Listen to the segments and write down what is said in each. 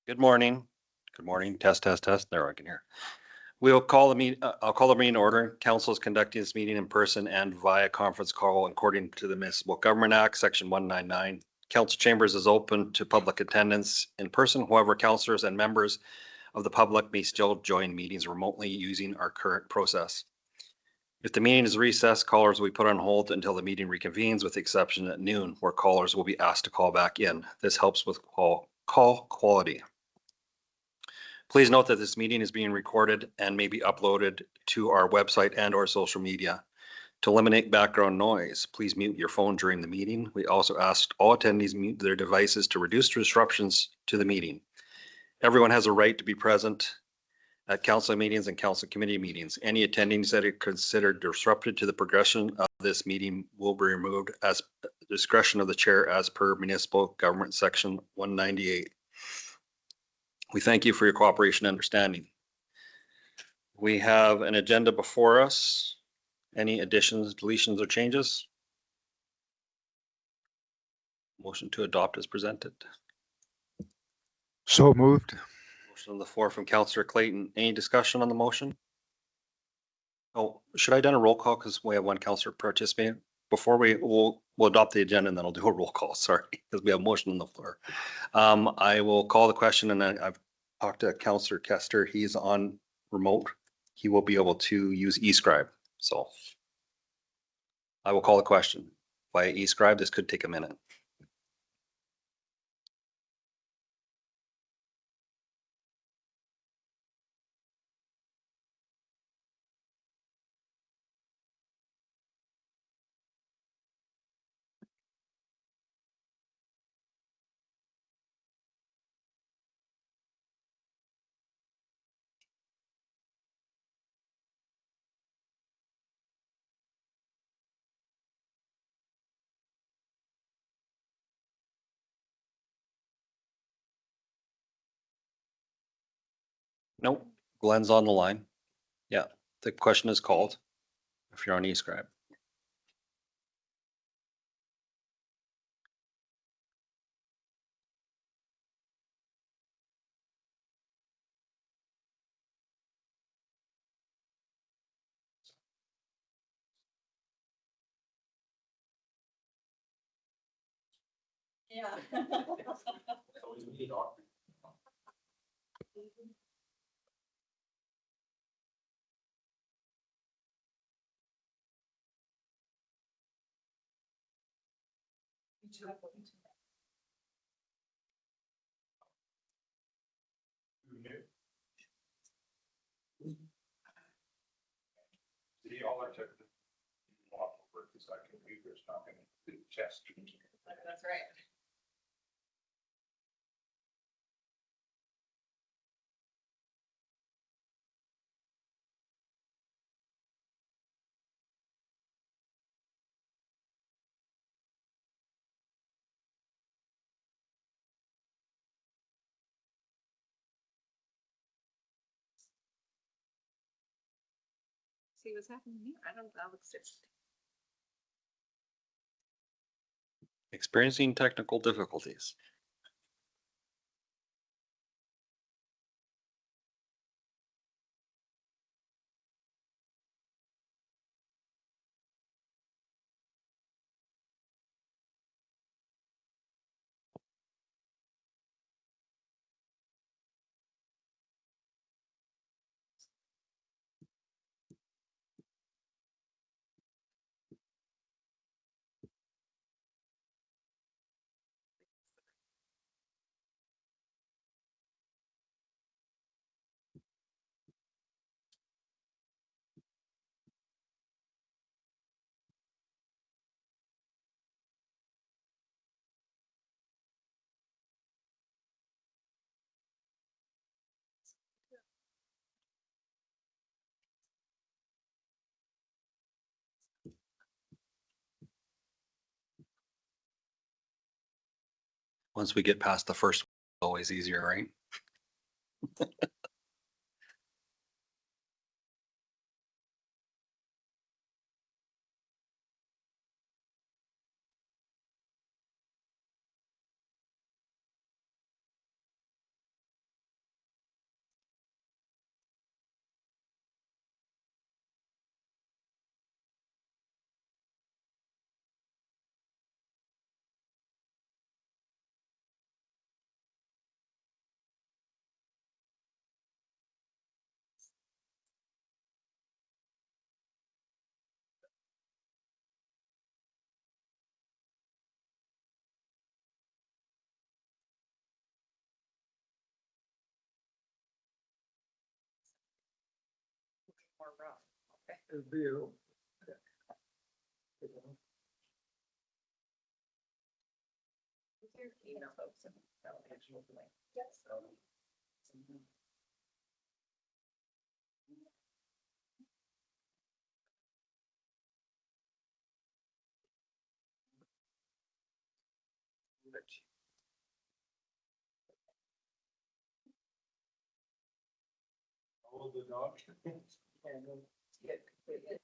Good morning. Good morning. Test, test, test. There, I can hear. We'll call the meet. I'll call the meeting to order. Council is conducting this meeting in person and via conference call according to the Municipal Government Act, Section 199. Council chambers is open to public attendance in person. However, councilors and members of the public may still join meetings remotely using our current process. If the meeting is recessed, callers will be put on hold until the meeting reconvenes, with the exception at noon, where callers will be asked to call back in. This helps with call quality. Please note that this meeting is being recorded and may be uploaded to our website and or social media. To eliminate background noise, please mute your phone during the meeting. We also asked all attendees mute their devices to reduce disruptions to the meeting. Everyone has a right to be present at council meetings and council committee meetings. Any attendees that are considered disruptive to the progression of this meeting will be removed as discretion of the chair as per Municipal Government Section 198. We thank you for your cooperation and understanding. We have an agenda before us. Any additions, deletions, or changes? Motion to adopt is presented. So moved. Motion on the floor from Councillor Clayton. Any discussion on the motion? Oh, should I have done a roll call because we have one councillor participating? Before we'll adopt the agenda and then I'll do a roll call. Sorry, because we have motion on the floor. I will call the question, and I've talked to Councillor Kester. He's on remote. He will be able to use eScribe. So I will call the question via eScribe. This could take a minute. Nope. Glenn's on the line. Yeah, the question is called if you're on eScribe. Yeah. See, all I took off over because I computer's not going to do chest. That's right. See what's happening here? I don't know. Experiencing technical difficulties. Once we get past the first, always easier, right? More rough. Okay. It'd be a- Is your email folks and actual link? Yes. Oh, the dog. Get completed.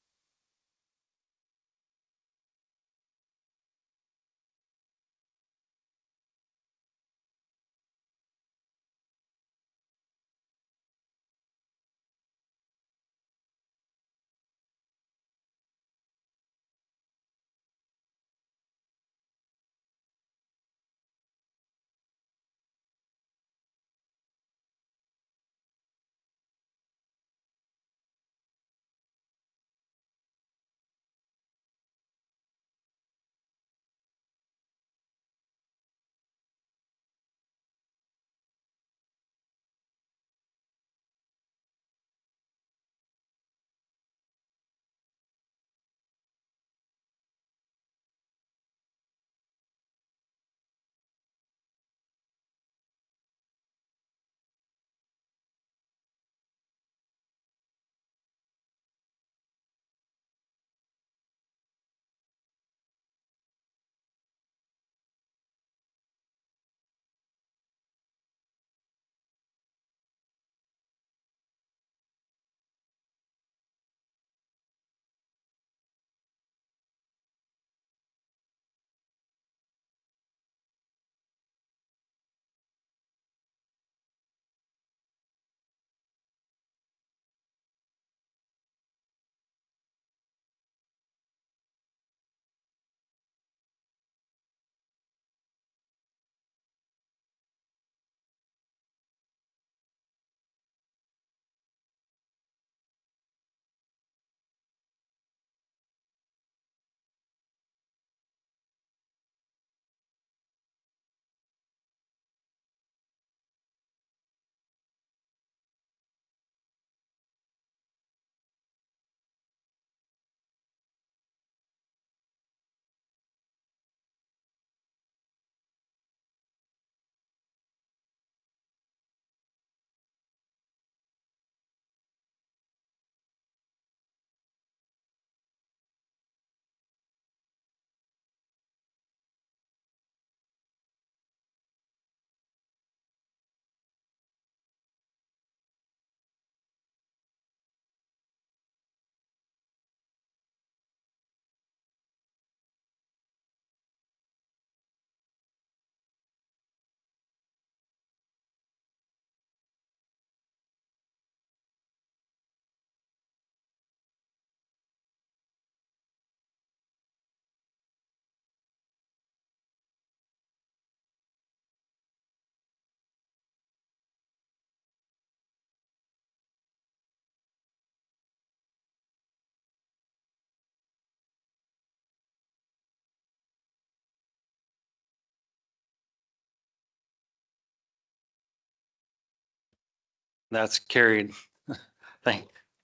That's carried.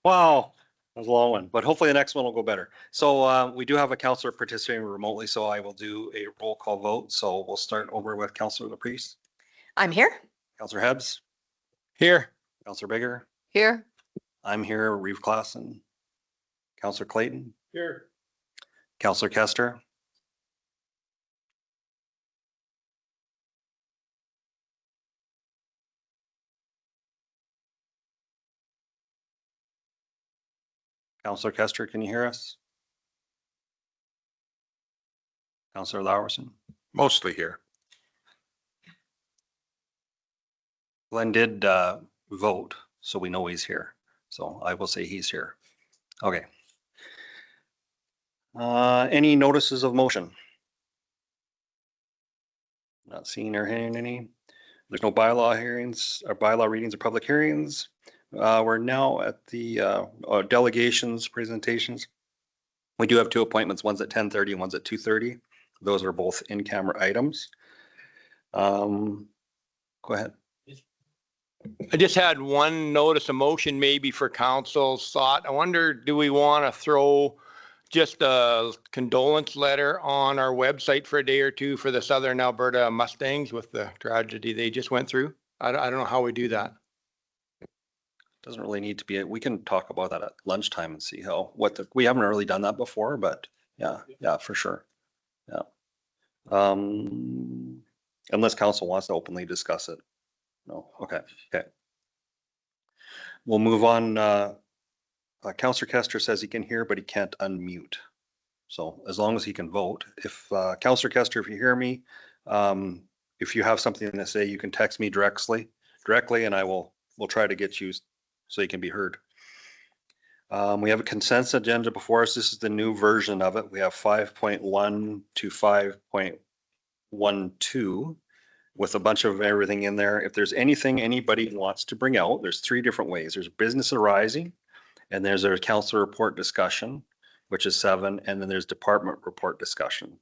Wow, that was a long one, but hopefully the next one will go better. So we do have a counselor participating remotely, so I will do a roll call vote. So we'll start over with Counselor LaPriest, I'm here. Counselor Hebbs, Here. Counselor Bigger, Here. I'm here, Reeve Klassen, Counselor Clayton, Here. Counselor Kester, Counselor Kester, can you hear us? Counselor Lowerson, Mostly here. Glenn did vote, so we know he's here. So I will say he's here. Okay. Any notices of motion? Not seeing or hearing any. There's no bylaw hearings or bylaw readings or public hearings. We're now at the delegations presentations. We do have two appointments, one's at 10:30 and one's at 2:30. Those are both in-camera items. Go ahead. I just had one notice of motion maybe for council's thought. I wonder, do we want to throw just a condolence letter on our website for a day or two for the Southern Alberta Mustangs with the tragedy they just went through? I don't know how we do that. Doesn't really need to be, we can talk about that at lunchtime and see how, we haven't really done that before, but yeah, for sure. Yeah. Unless council wants to openly discuss it. No, okay. We'll move on. Councillor Kester says he can hear, but he can't unmute. So as long as he can vote, if Councillor Kester, if you hear me, if you have something to say, you can text me directly, and we'll try to get you so you can be heard. We have a consensus agenda before us. This is the new version of it. We have 5.1 to 5.12 with a bunch of everything in there. If there's anything anybody wants to bring out, there's 3 different ways. There's business arising, and there's a council report discussion, which is 7, and then there's department report discussion.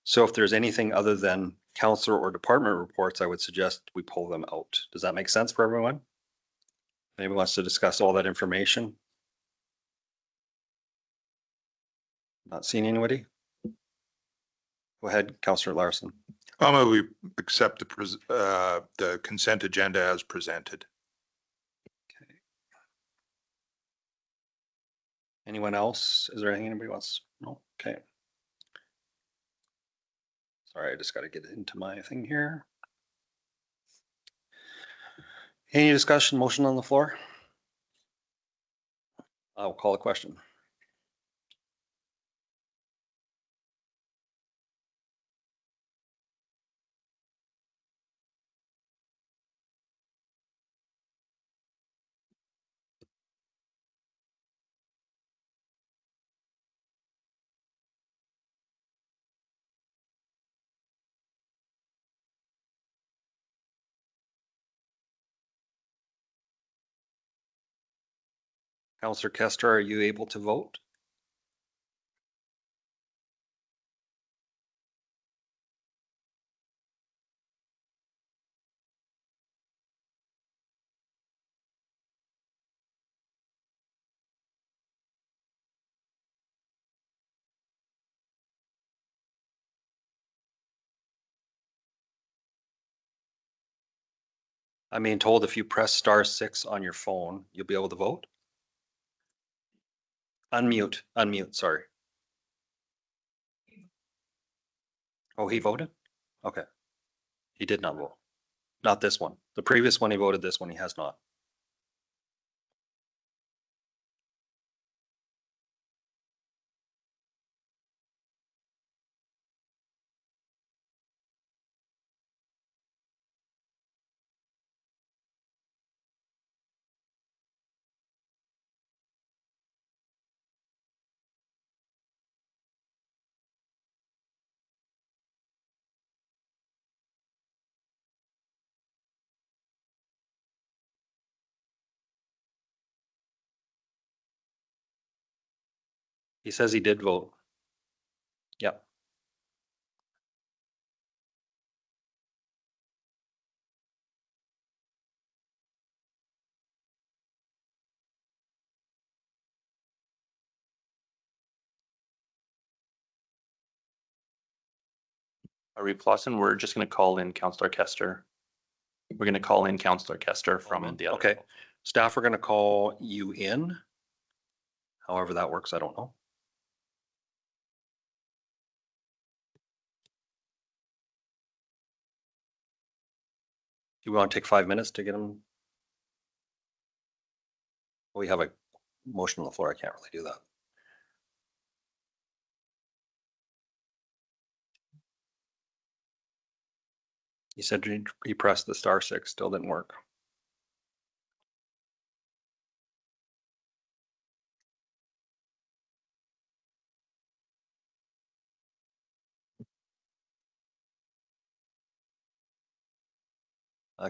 So if there's anything other than council or department reports, I would suggest we pull them out. Does that make sense for everyone? Anybody wants to discuss all that information? Not seeing anybody? Go ahead, Councillor Larson. We accept the consent agenda as presented. Anyone else? Is there anything anybody wants? No? Okay. Sorry, I just got to get into my thing here. Any discussion, motion on the floor? I'll call a question. Councillor Kester, are you able to vote? I'm being told if you press *6 on your phone, you'll be able to vote. Unmute, sorry. Oh, he voted? Okay. He did not vote. Not this one. The previous one he voted, this one he has not. He says he did vote. Yep. Reeve Clausen, we're just going to call in Councillor Kester. We're going to call in Councillor Kester from the other. Okay. Staff are going to call you in. However that works, I don't know. Do you want to take 5 minutes to get him? We have a motion on the floor. I can't really do that. He said he pressed the *6, still didn't work.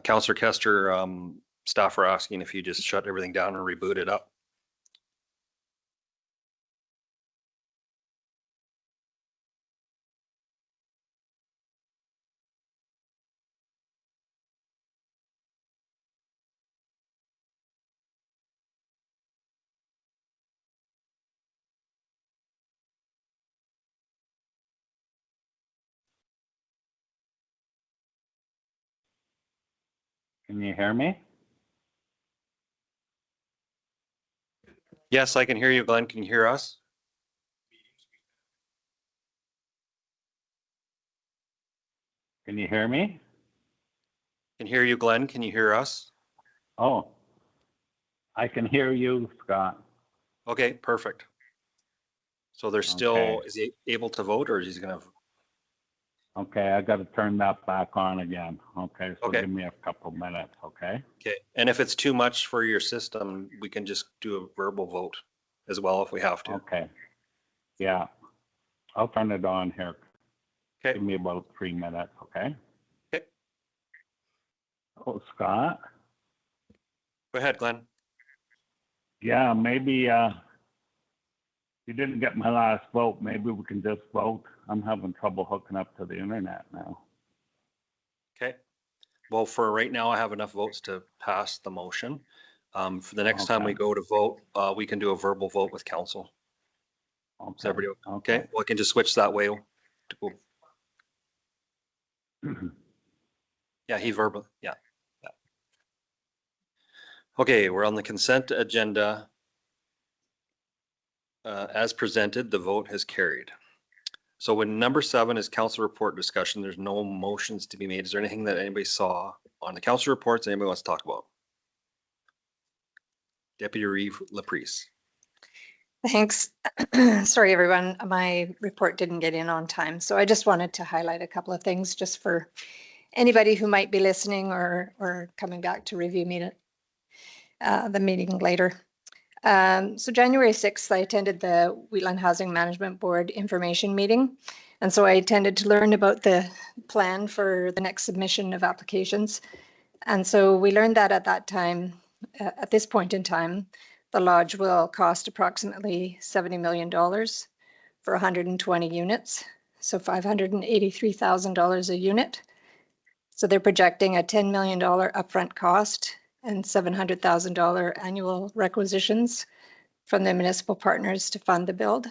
Councillor Kester, staff are asking if you just shut everything down and reboot it up. Can you hear me? Yes, I can hear you, Glenn. Can you hear us? Can you hear me? Can hear you, Glenn. Can you hear us? Oh, I can hear you, Scott. Okay, perfect. So there's still, Okay. is he able to vote or is he gonna? Okay, I got to turn that back on again. Okay, so Okay. give me a couple minutes, okay? Okay, and if it's too much for your system, we can just do a verbal vote as well if we have to. Okay. Yeah, I'll turn it on here. Okay, Give me about 3 minutes, okay? Okay. Oh, Scott? go ahead, Glenn. Yeah, maybe you didn't get my last vote. Maybe we can just vote. I'm having trouble hooking up to the internet now. Okay. Well, for right now, I have enough votes to pass the motion. For the next time we Okay. go to vote, we can do a verbal vote with council. Is Okay. everybody okay? Well, I can just switch that way. Yeah, he verbal, yeah. Okay, we're on the consent agenda. As presented, the vote has carried. So when number 7 is council report discussion, there's no motions to be made. Is there anything that anybody saw on the council reports anybody wants to talk about? Deputy Reeve Laprise. Thanks. Sorry, everyone. My report didn't get in on time. So I just wanted to highlight a couple of things just for anybody who might be listening or coming back to review the meeting later. So January 6th, I attended the Wheatland Housing Management Board information meeting. And so I attended to learn about the plan for the next submission of applications. And so we learned that at that time, at this point in time, the lodge will cost approximately $70 million for 120 units, so $583,000 a unit. So they're projecting a $10 million upfront cost and $700,000 annual requisitions from the municipal partners to fund the build.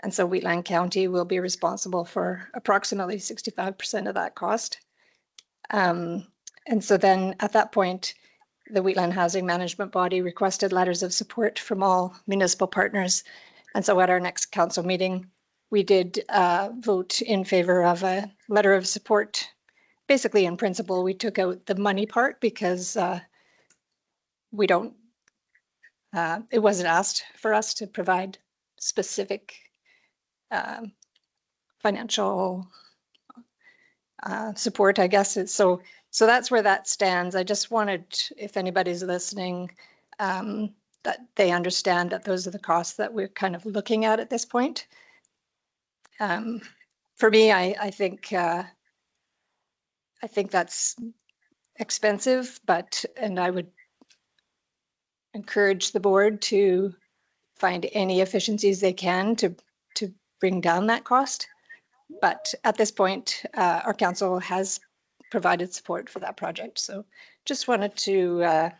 And so Wheatland County will be responsible for approximately 65% of that cost. And so then at that point, the Wheatland Housing Management Body requested letters of support from all municipal partners. And so at our next council meeting, we did vote in favor of a letter of support. Basically, in principle, we took out the money part because we don't, it wasn't asked for us to provide specific financial support, I guess. So that's where that stands. I just wanted, if anybody's listening, that they understand that those are the costs that we're kind of looking at this point. For me, I think that's expensive, and I would encourage the board to find any efficiencies they can to bring down that cost. But at this point, our council has provided support for that project. So just wanted to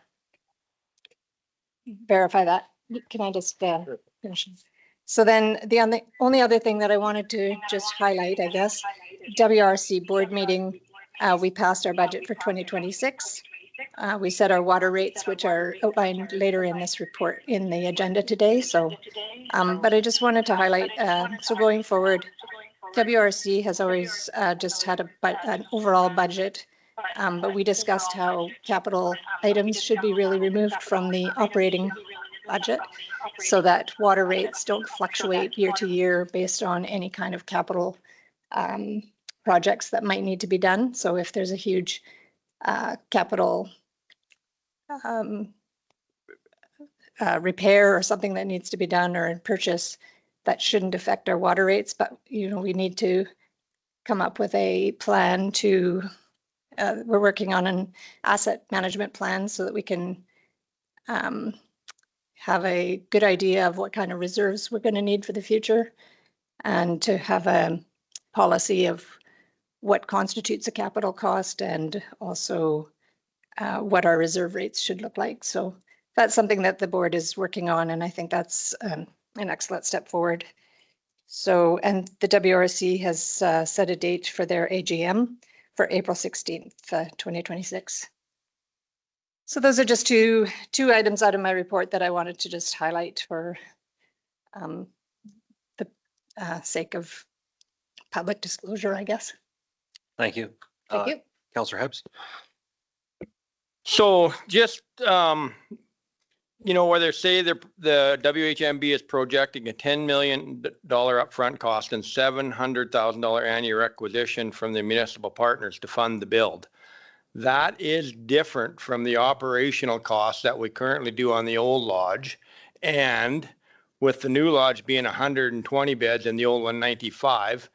verify that. Can I just finish? So then the only other thing that I wanted to just highlight, I guess, WRC board meeting, we passed our budget for 2026. We set our water rates, which are outlined later in this report in the agenda today. So, but I just wanted to highlight, so going forward, WRC has always just had an overall budget, but we discussed how capital items should be really removed from the operating budget so that water rates don't fluctuate year to year based on any kind of capital projects that might need to be done. So if there's a huge capital repair or something that needs to be done or purchase, that shouldn't affect our water rates, but we need to come up with a plan to, we're working on an asset management plan so that we can have a good idea of what kind of reserves we're going to need for the future and to have a policy of what constitutes a capital cost and also what our reserve rates should look like. So that's something that the board is working on, and I think that's an excellent step forward. So, and the WRC has set a date for their AGM for April 16th, 2026. So those are just two items out of my report that I wanted to just highlight for the sake of public disclosure, I guess. Thank you. Thank you. Counselor Hibbs. So just, where they say the WHMB is projecting a $10 million upfront cost and $700,000 annual requisition from the municipal partners to fund the build. That is different from the operational costs that we currently do on the old lodge. And with the new lodge being 120 beds and the old one 95,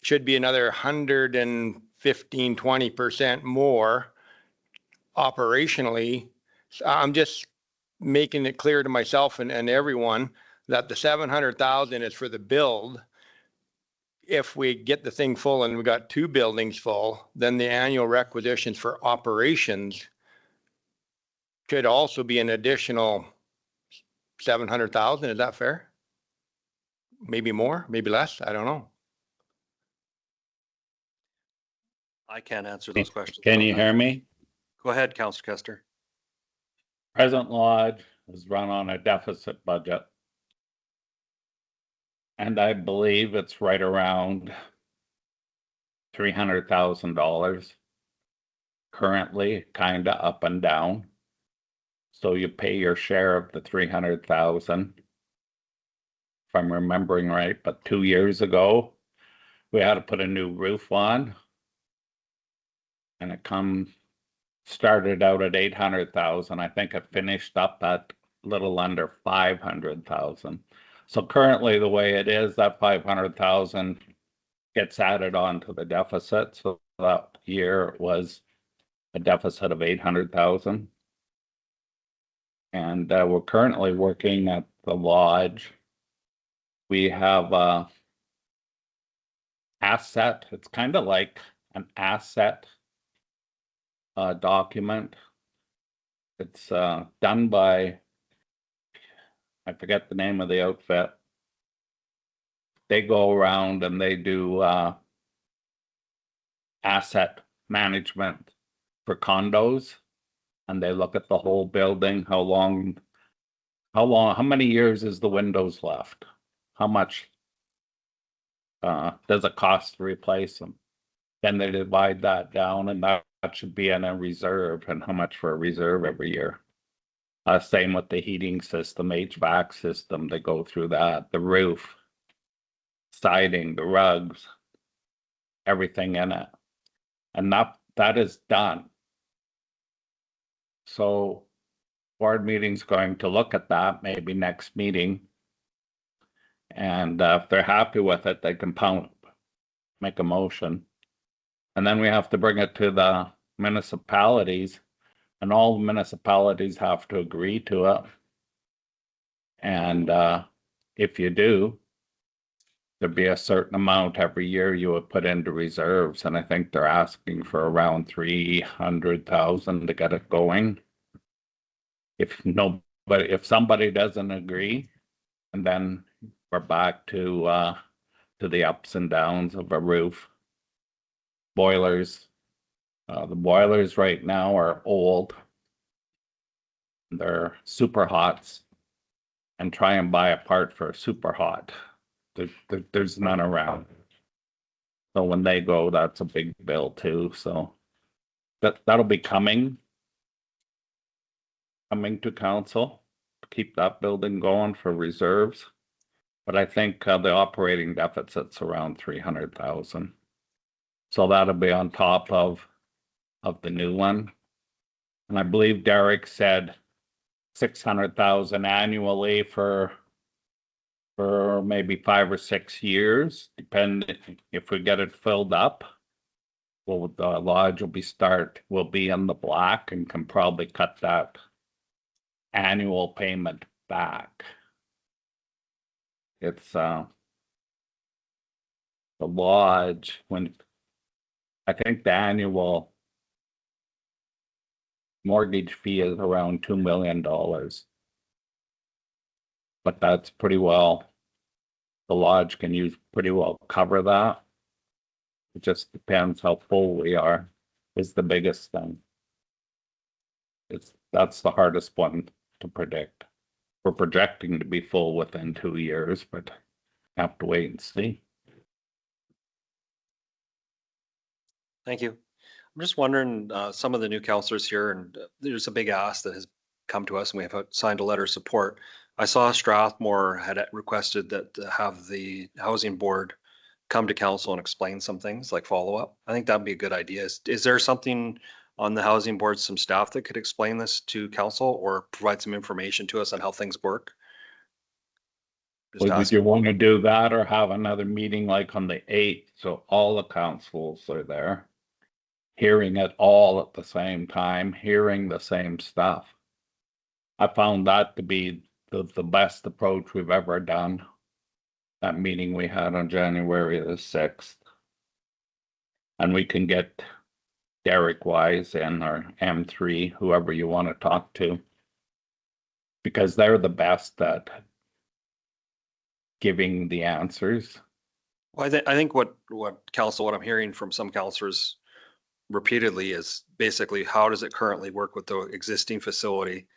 should be another 115, 20% more operationally. So I'm just making it clear to myself and everyone that the 700,000 is for the build. If we get the thing full and we got 2 buildings full, then the annual requisitions for operations could also be an additional 700,000. Is that fair? Maybe more, maybe less. I don't know. I can't answer those questions. Can you hear me? Go ahead, Counselor Kester. Present lodge is run on a deficit budget. And I believe it's right around $300,000 currently, kind of up and down. So you pay your share of the 300,000. If I'm remembering right, but 2 years ago, we had to put a new roof on. And it started out at 800,000. I think it finished up at a little under 500,000. So currently the way it is, that 500,000 gets added on to the deficit. So that year was a deficit of 800,000. And we're currently working at the lodge. We have a asset. It's kind of like an asset document. It's done by, I forget the name of the outfit. They go around and they do asset management for condos, and they look at the whole building, how many years is the windows left? How much does it cost to replace them? Then they divide that down, and that should be in a reserve, and how much for a reserve every year. Same with the heating system, HVAC system, they go through that, the roof, siding, the rugs, everything in it. And that is done. So board meeting's going to look at that maybe next meeting. And if they're happy with it, they can make a motion. And then we have to bring it to the municipalities, and all the municipalities have to agree to it. And if you do, there'd be a certain amount every year you would put into reserves. And I think they're asking for around 300,000 to get it going. If somebody doesn't agree, and then we're back to the ups and downs of a roof. Boilers. The boilers right now are old. They're super hots, and try and buy a part for a super hot. There's none around. So when they go, that's a big bill too. So that'll be coming to council to keep that building going for reserves. But I think the operating deficit's around 300,000. So that'll be on top of the new one. And I believe Derek said 600,000 annually for maybe 5 or 6 years, depending if we get it filled up. Well, the lodge will be in the black and can probably cut that annual payment back. It's the lodge, when I think the annual mortgage fee is around $2 million. But that's pretty well, the lodge can pretty well cover that. It just depends how full we are, is the biggest thing. That's the hardest one to predict. We're projecting to be full within 2 years, but have to wait and see. Thank you. I'm just wondering, some of the new counselors here, and there's a big ask that has come to us and we have signed a letter of support. I saw Strathmore had requested that have the housing board come to council and explain some things like follow-up. I think that'd be a good idea. Is there something on the housing board, some staff that could explain this to council or provide some information to us on how things work? Just Would ask. you want to do that or have another meeting like on the 8th, so all the councils are there? Hearing it all at the same time, hearing the same stuff. I found that to be the best approach we've ever done. That meeting we had on January the 6th. And we can get Derek Wise and our M3, whoever you want to talk to. Because they're the best at giving the answers. Well, I think what I'm hearing from some counselors repeatedly is basically how does it currently work with the existing facility?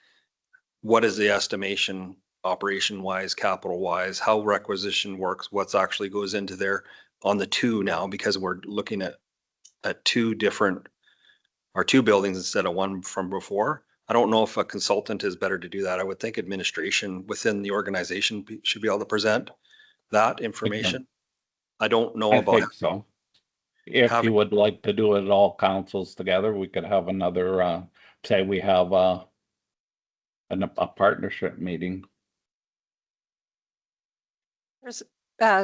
What is the estimation operation wise, capital wise, how requisition works, what's actually goes into there on the two now, because we're looking at two buildings instead of one from before. I don't know if a consultant is better to do that. I would think administration within the organization should be able to present that information. I don't know I about. think so. If you would like to do it all councils together, we could have another, say we have a partnership meeting.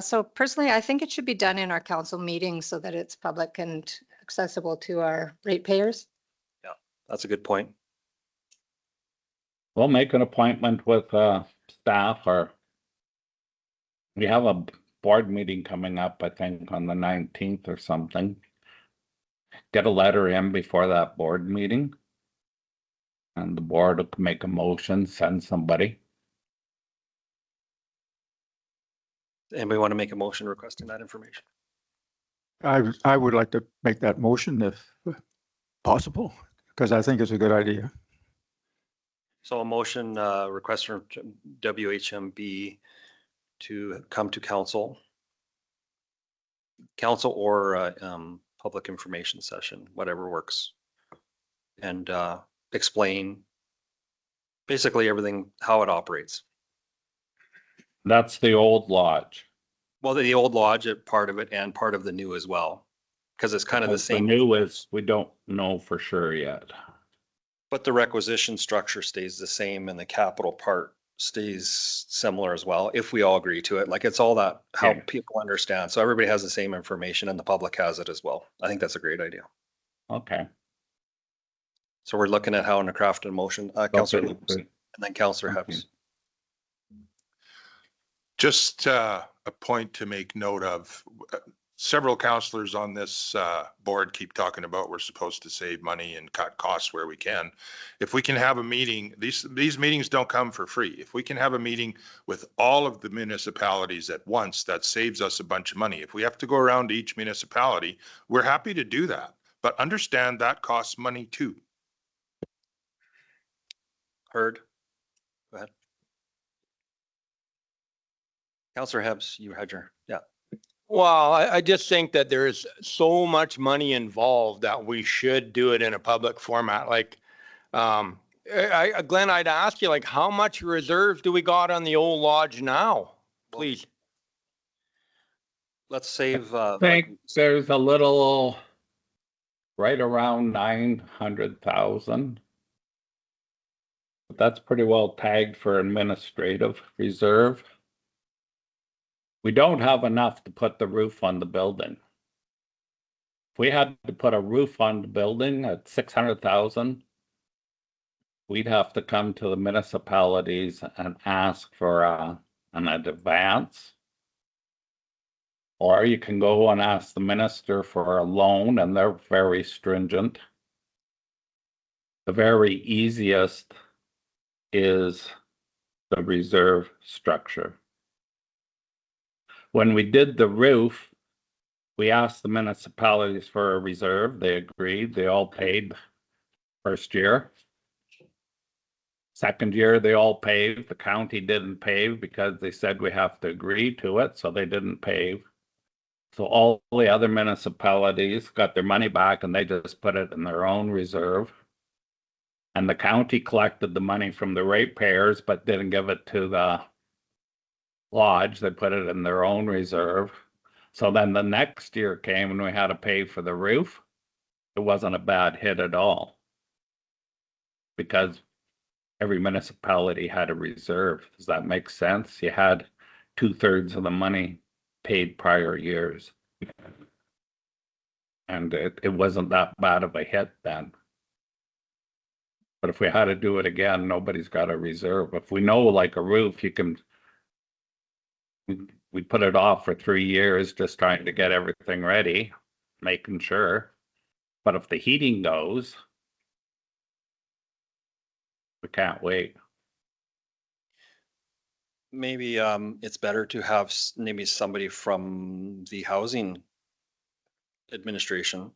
So personally, I think it should be done in our council meeting so that it's public and accessible to our ratepayers. Yeah, that's a good point. We'll make an appointment with staff, or we have a board meeting coming up, I think on the 19th or something. Get a letter in before that board meeting. And the board will make a motion, send somebody. Anybody want to make a motion requesting that information? I would like to make that motion if possible, because I think it's a good idea. So a motion request from WHMB to come to council or public information session, whatever works, and explain basically everything, how it operates. That's the old lodge. Well, the old lodge, part of it, and part of the new as well, because it's kind of the The same. new is, we don't know for sure yet. But the requisition structure stays the same and the capital part stays similar as well, if we all agree to it. Like it's all that how Yeah. people understand. So everybody has the same information and the public has it as well. I think that's a great idea. Okay. So we're looking at how to craft a motion, Councillor Okay. Loops, and then Councillor Okay. Hepps. Just a point to make note of. Several counselors on this board keep talking about we're supposed to save money and cut costs where we can. If we can have a meeting, these meetings don't come for free. If we can have a meeting with all of the municipalities at once, that saves us a bunch of money. If we have to go around to each municipality, we're happy to do that. But understand that costs money too. Heard? Go ahead. Councillor Hepps, you had your, yeah. Well, I just think that there is so much money involved that we should do it in a public format. Like, Glenn, I'd ask you, like, how much reserves do we got on the old lodge now? Please. Let's save, I think there's a little right around 900,000. But that's pretty well tagged for administrative reserve. We don't have enough to put the roof on the building. If we had to put a roof on the building at 600,000, we'd have to come to the municipalities and ask for an advance. Or you can go and ask the minister for a loan, and they're very stringent. The very easiest is the reserve structure. When we did the roof, we asked the municipalities for a reserve. They agreed. They all paid first year. Second year, they all paved. The county didn't pave because they said we have to agree to it, so they didn't pave. So all the other municipalities got their money back and they just put it in their own reserve. And the county collected the money from the ratepayers, but didn't give it to the lodge. They put it in their own reserve. So then the next year came and we had to pay for the roof. It wasn't a bad hit at all. Because every municipality had a reserve. Does that make sense? You had 2/3 of the money paid prior years. And it wasn't that bad of a hit then. But if we had to do it again, nobody's got a reserve. If we know like a roof, you can, we put it off for 3 years, just trying to get everything ready, making sure. But if the heating goes, we can't wait. Maybe it's better to have maybe somebody from the housing administration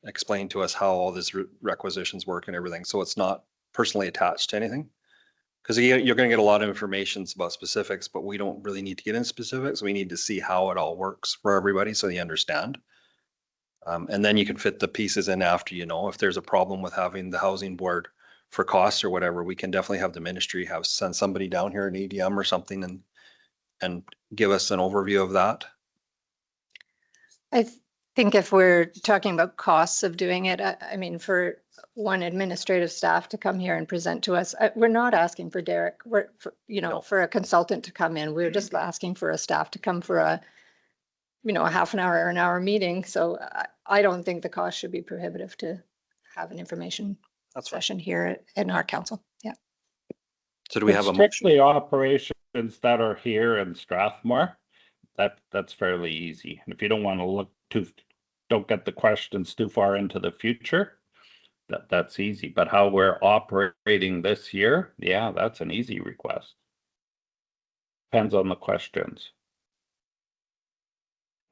explain to us how all these requisitions work and everything, so it's not personally attached to anything. Because you're going to get a lot of information about specifics, but we don't really need to get in specifics. We need to see how it all works for everybody so you understand. And then you can fit the pieces in after, you know, if there's a problem with having the housing board for costs or whatever, we can definitely have the ministry send somebody down here, an ADM or something, and give us an overview of that. I think if we're talking about costs of doing it, I mean, for one administrative staff to come here and present to us, we're not asking for Derek, No. for a consultant to come in. We're just asking for a staff to come for a half an hour or an hour meeting. So I don't think the cost should be prohibitive to have an information That's right. session here in our council. Yeah. So do we have a motion? Strictly operations that are here in Strathmore, that's fairly easy. And if you don't want to don't get the questions too far into the future, that's easy. But how we're operating this year, yeah, that's an easy request. Depends on the questions.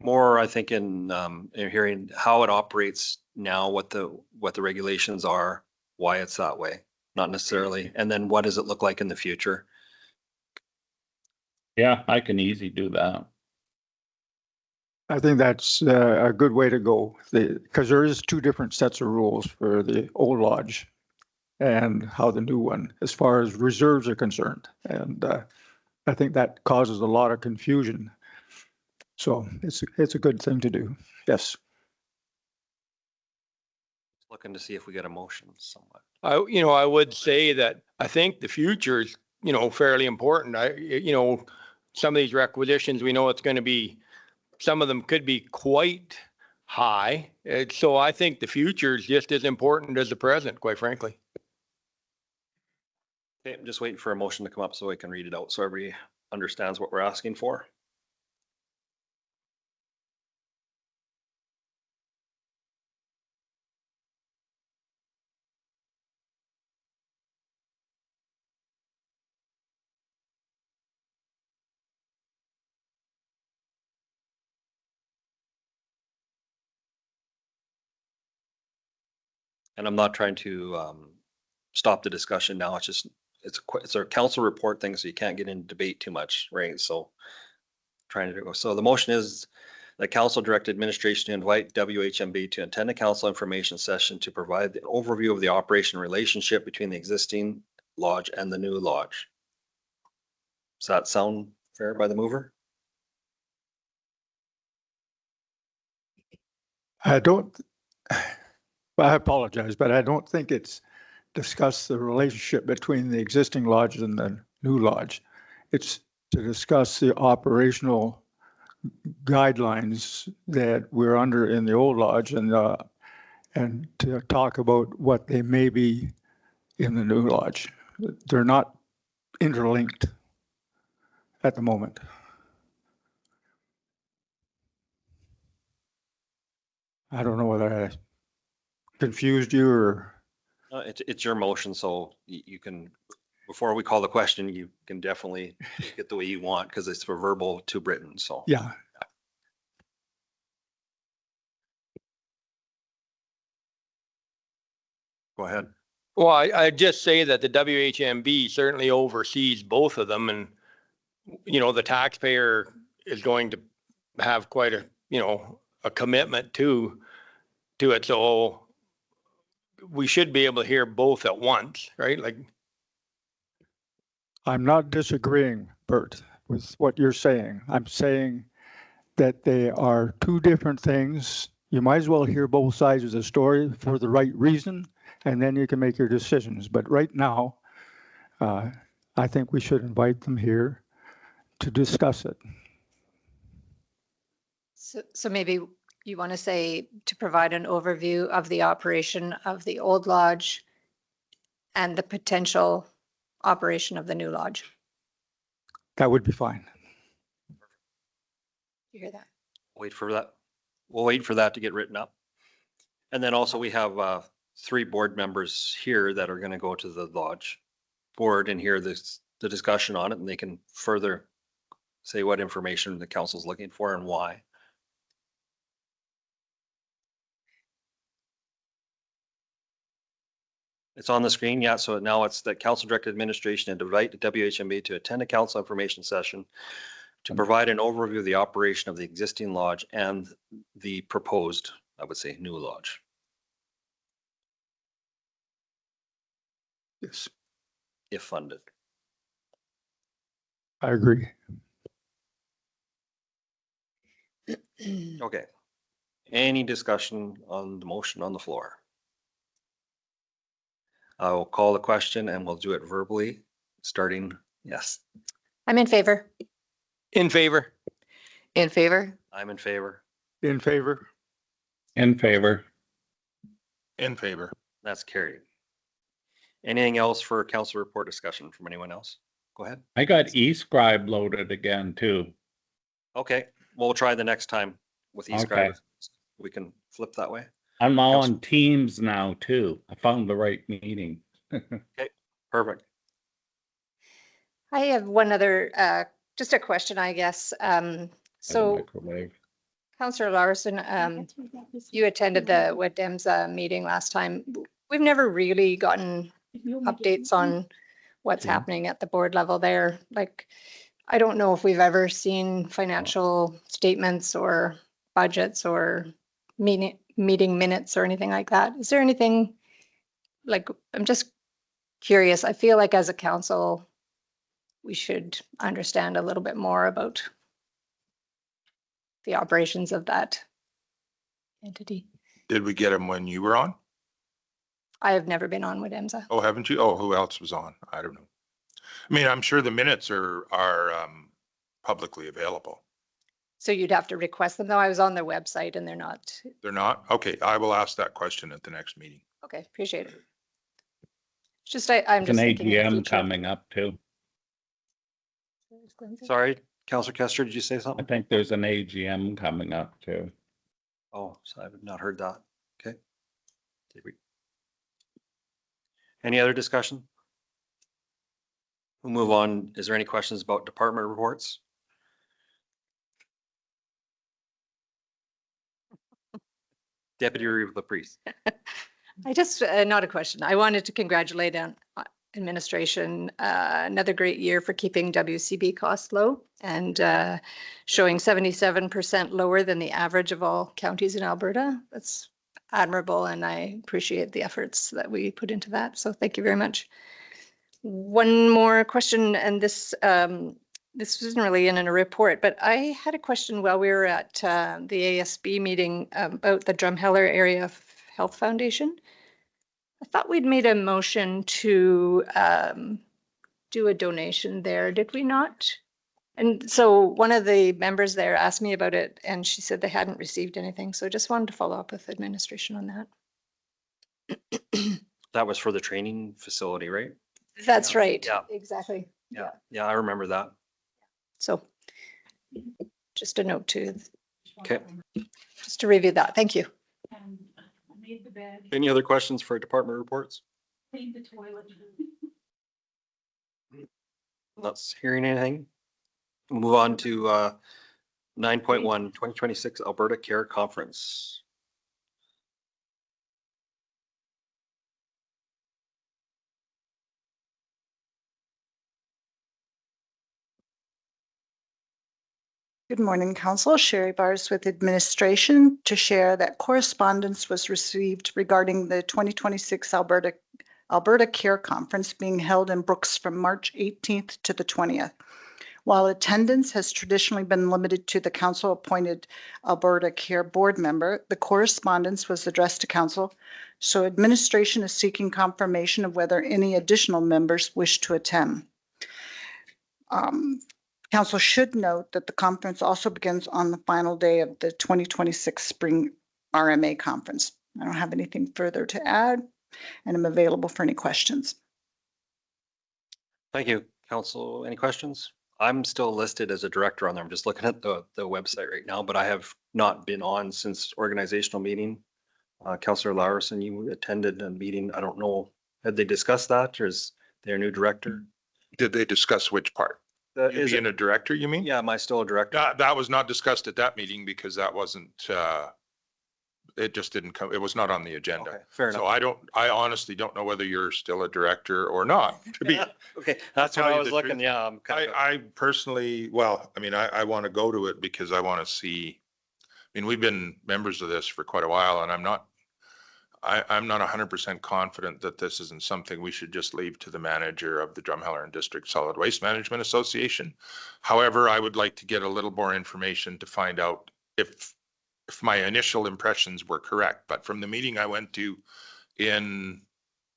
More, I think, in hearing how it operates now, what the regulations are, why it's that way, not necessarily, and then what does it look like in the future? Yeah, I can easily do that. I think that's a good way to go, because there is 2 different sets of rules for the old lodge and how the new one, as far as reserves are concerned. And I think that causes a lot of confusion. So it's a good thing to do. Yes. Looking to see if we get a motion somewhat. I would say that I think the future is, fairly important. Some of these requisitions, we know it's going to be, some of them could be quite high. So I think the future is just as important as the present, quite frankly. Okay, I'm just waiting for a motion to come up so I can read it out so everybody understands what we're asking for. And I'm not trying to stop the discussion now. It's just, it's a council report thing, so you can't get into debate too much, right? So trying to go. So the motion is the council direct administration to invite WHMB to attend a council information session to provide the overview of the operation relationship between the existing lodge and the new lodge. Does that sound fair by the mover? I apologize, but I don't think it's discuss the relationship between the existing lodge and the new lodge. It's to discuss the operational guidelines that we're under in the old lodge and to talk about what they may be in the new lodge. They're not interlinked at the moment. I don't know whether I confused you or. It's your motion, so you can, before we call the question, you can definitely get the way you want because it's for verbal to written, so. Yeah. Go ahead. Well, I'd just say that the WHMB certainly oversees both of them and, the taxpayer is going to have quite a commitment to it. So we should be able to hear both at once, right? Like, I'm not disagreeing, Bert, with what you're saying. I'm saying that they are two different things. You might as well hear both sides of the story for the right reason, and then you can make your decisions. But right now, I think we should invite them here to discuss it. So maybe you want to say to provide an overview of the operation of the old lodge and the potential operation of the new lodge. That would be fine. You hear that? Wait for that. We'll wait for that to get written up. And then also we have 3 board members here that are going to go to the lodge board and hear the discussion on it, and they can further say what information the council's looking for and why. It's on the screen, yeah. So now it's the council directed administration and invite the WHMB to attend a council information session to provide an overview of the operation of the existing lodge and the proposed, I would say, new lodge. Yes. If funded. I agree. Okay. Any discussion on the motion on the floor? I will call the question and we'll do it verbally, starting, yes, I'm in favor. in favor. In favor? I'm in favor. In favor? In favor. In favor. That's carried. Anything else for council report discussion from anyone else? Go ahead. I got eScribe loaded again too. Okay, we'll try the next time with eScribe. Okay. We can flip that way. I'm all on Teams now too. I found the right meeting. Perfect. I have one other, just a question, I guess. So Microwave. Councillor Larson, you attended the WEDEMSA meeting last time. We've never really gotten updates on what's Yeah. happening at the board level there. Like, I don't know if we've ever seen financial statements or budgets or meeting minutes or anything like that. Is there anything, like, I'm just curious. I feel like as a council, we should understand a little bit more about the operations of that entity. Did we get them when you were on? I have never been on WEDEMSA. Oh, haven't you? Oh, who else was on? I don't know. I mean, I'm sure the minutes are publicly available. So you'd have to request them, though. I was on their website and they're not. They're not? Okay, I will ask that question at the next meeting. Okay, appreciate it. It's just, I'm There's just an thinking. in the AGM future. coming up too. Sorry, Councillor Kester, did you say I something? think there's an AGM coming up too. Oh, so I've not heard that. Okay. Did we? Any other discussion? We'll move on. Is there any questions about department reports? Deputy Reeve Laprise. I just, not a question. I wanted to congratulate administration, another great year for keeping WCB costs low and showing 77% lower than the average of all counties in Alberta. That's admirable, and I appreciate the efforts that we put into that. So thank you very much. One more question, and this isn't really in a report, but I had a question while we were at the ASB meeting about the Drumheller Area Health Foundation. I thought we'd made a motion to do a donation there, did we not? And so one of the members there asked me about it and she said they hadn't received anything. So just wanted to follow up with administration on that. That was for the training facility, right? That's right. Yeah. Exactly. Yeah. Yeah, I remember that. So just a note to, Okay. just to review that. Thank you. Made the bed, Any other questions for department reports? cleaned the toilet. Not hearing anything. We'll move on to 9.1 2026 Alberta Care Conference. Good morning, Council. Sherry Bars with administration to share that correspondence was received regarding the 2026 Alberta Care Conference being held in Brooks from March 18th to the 20th. While attendance has traditionally been limited to the council-appointed Alberta Care Board member, the correspondence was addressed to council, so administration is seeking confirmation of whether any additional members wish to attend. Council should note that the conference also begins on the final day of the 2026 Spring RMA Conference. I don't have anything further to add, and I'm available for any questions. Thank you, council. Any questions? I'm still listed as a director on there. I'm just looking at the website right now, but I have not been on since organizational meeting. Councillor Larson, you attended a meeting. I don't know, had they discussed that or is their new director? Did they discuss which part? You Is being it, a director, you mean? yeah, am I still a director? That was not discussed at that meeting because that wasn't, it just didn't come, it was not on the agenda. Okay, fair So enough. I honestly don't know whether you're still a director or not, to be. Okay, that's tell what I you was the looking, truth. yeah. I'm kind of, I personally, well, I mean, I want to go to it because I want to see, I mean, we've been members of this for quite a while and I'm not 100% confident that this isn't something we should just leave to the manager of the Drumheller and District Solid Waste Management Association. However, I would like to get a little more information to find out if my initial impressions were correct. But from the meeting I went to in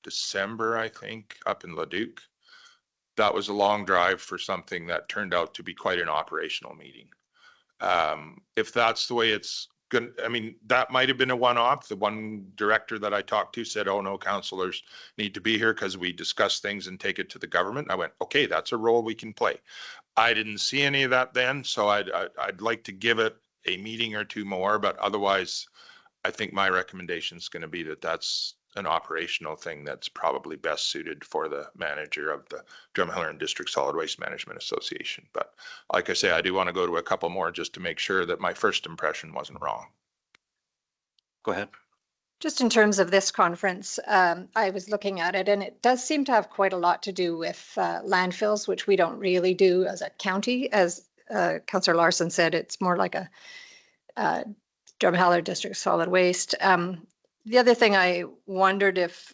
December, I think, up in Leduc, that was a long drive for something that turned out to be quite an operational meeting. If that's the way it's good, I mean, that might have been a one-off. The one director that I talked to said, oh no, councillors need to be here because we discuss things and take it to the government. I went, okay, that's a role we can play. I didn't see any of that then, so I'd like to give it a meeting or two more, but otherwise, I think my recommendation is going to be that that's an operational thing that's probably best suited for the manager of the Drumheller and District Solid Waste Management Association. But like I say, I do want to go to a couple more just to make sure that my first impression wasn't wrong. go ahead. Just in terms of this conference, I was looking at it and it does seem to have quite a lot to do with landfills, which we don't really do as a county. As Councillor Larson said, it's more like a Drumheller District Solid Waste. The other thing I wondered if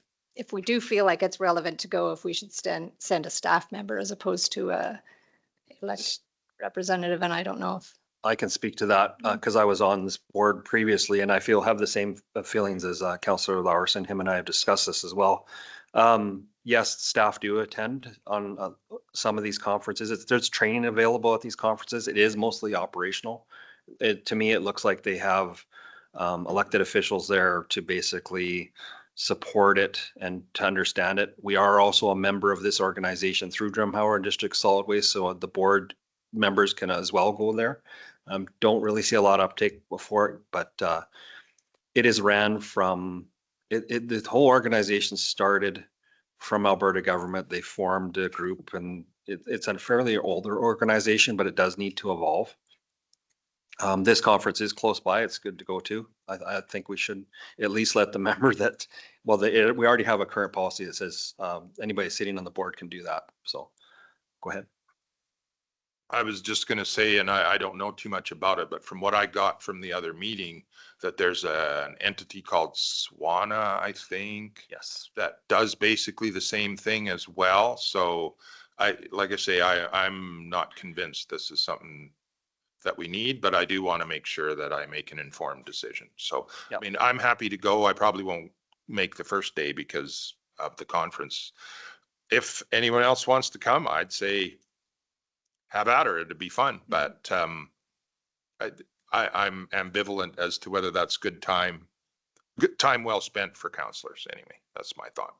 we do feel like it's relevant to go, if we should send a staff member as opposed to a elected representative, and I don't know if. I can speak to that because I was on this board previously and I have the same feelings as Councillor Larson. Him and I have discussed this as well. Yes, staff do attend on some of these conferences. There's training available at these conferences. It is mostly operational. To me, it looks like they have elected officials there to basically support it and to understand it. We are also a member of this organization through Drumheller and District Solid Waste, so the board members can as well go there. Don't really see a lot of uptake before it, but it is ran from, the whole organization started from Alberta government. They formed a group and it's a fairly older organization, but it does need to evolve. This conference is close by. It's good to go to. I think we should at least let the member that, well, we already have a current policy that says anybody sitting on the board can do that. So go ahead. I was just going to say, and I don't know too much about it, but from what I got from the other meeting, that there's an entity called SWANA, I think. Yes. That does basically the same thing as well. So like I say, I'm not convinced this is something that we need, but I do want to make sure that I make an informed decision. So, Yep. I mean, I'm happy to go. I probably won't make the first day because of the conference. If anyone else wants to come, I'd say have at her. It'd be fun, but I'm ambivalent as to whether that's good time well spent for councillors. Anyway, that's my thought.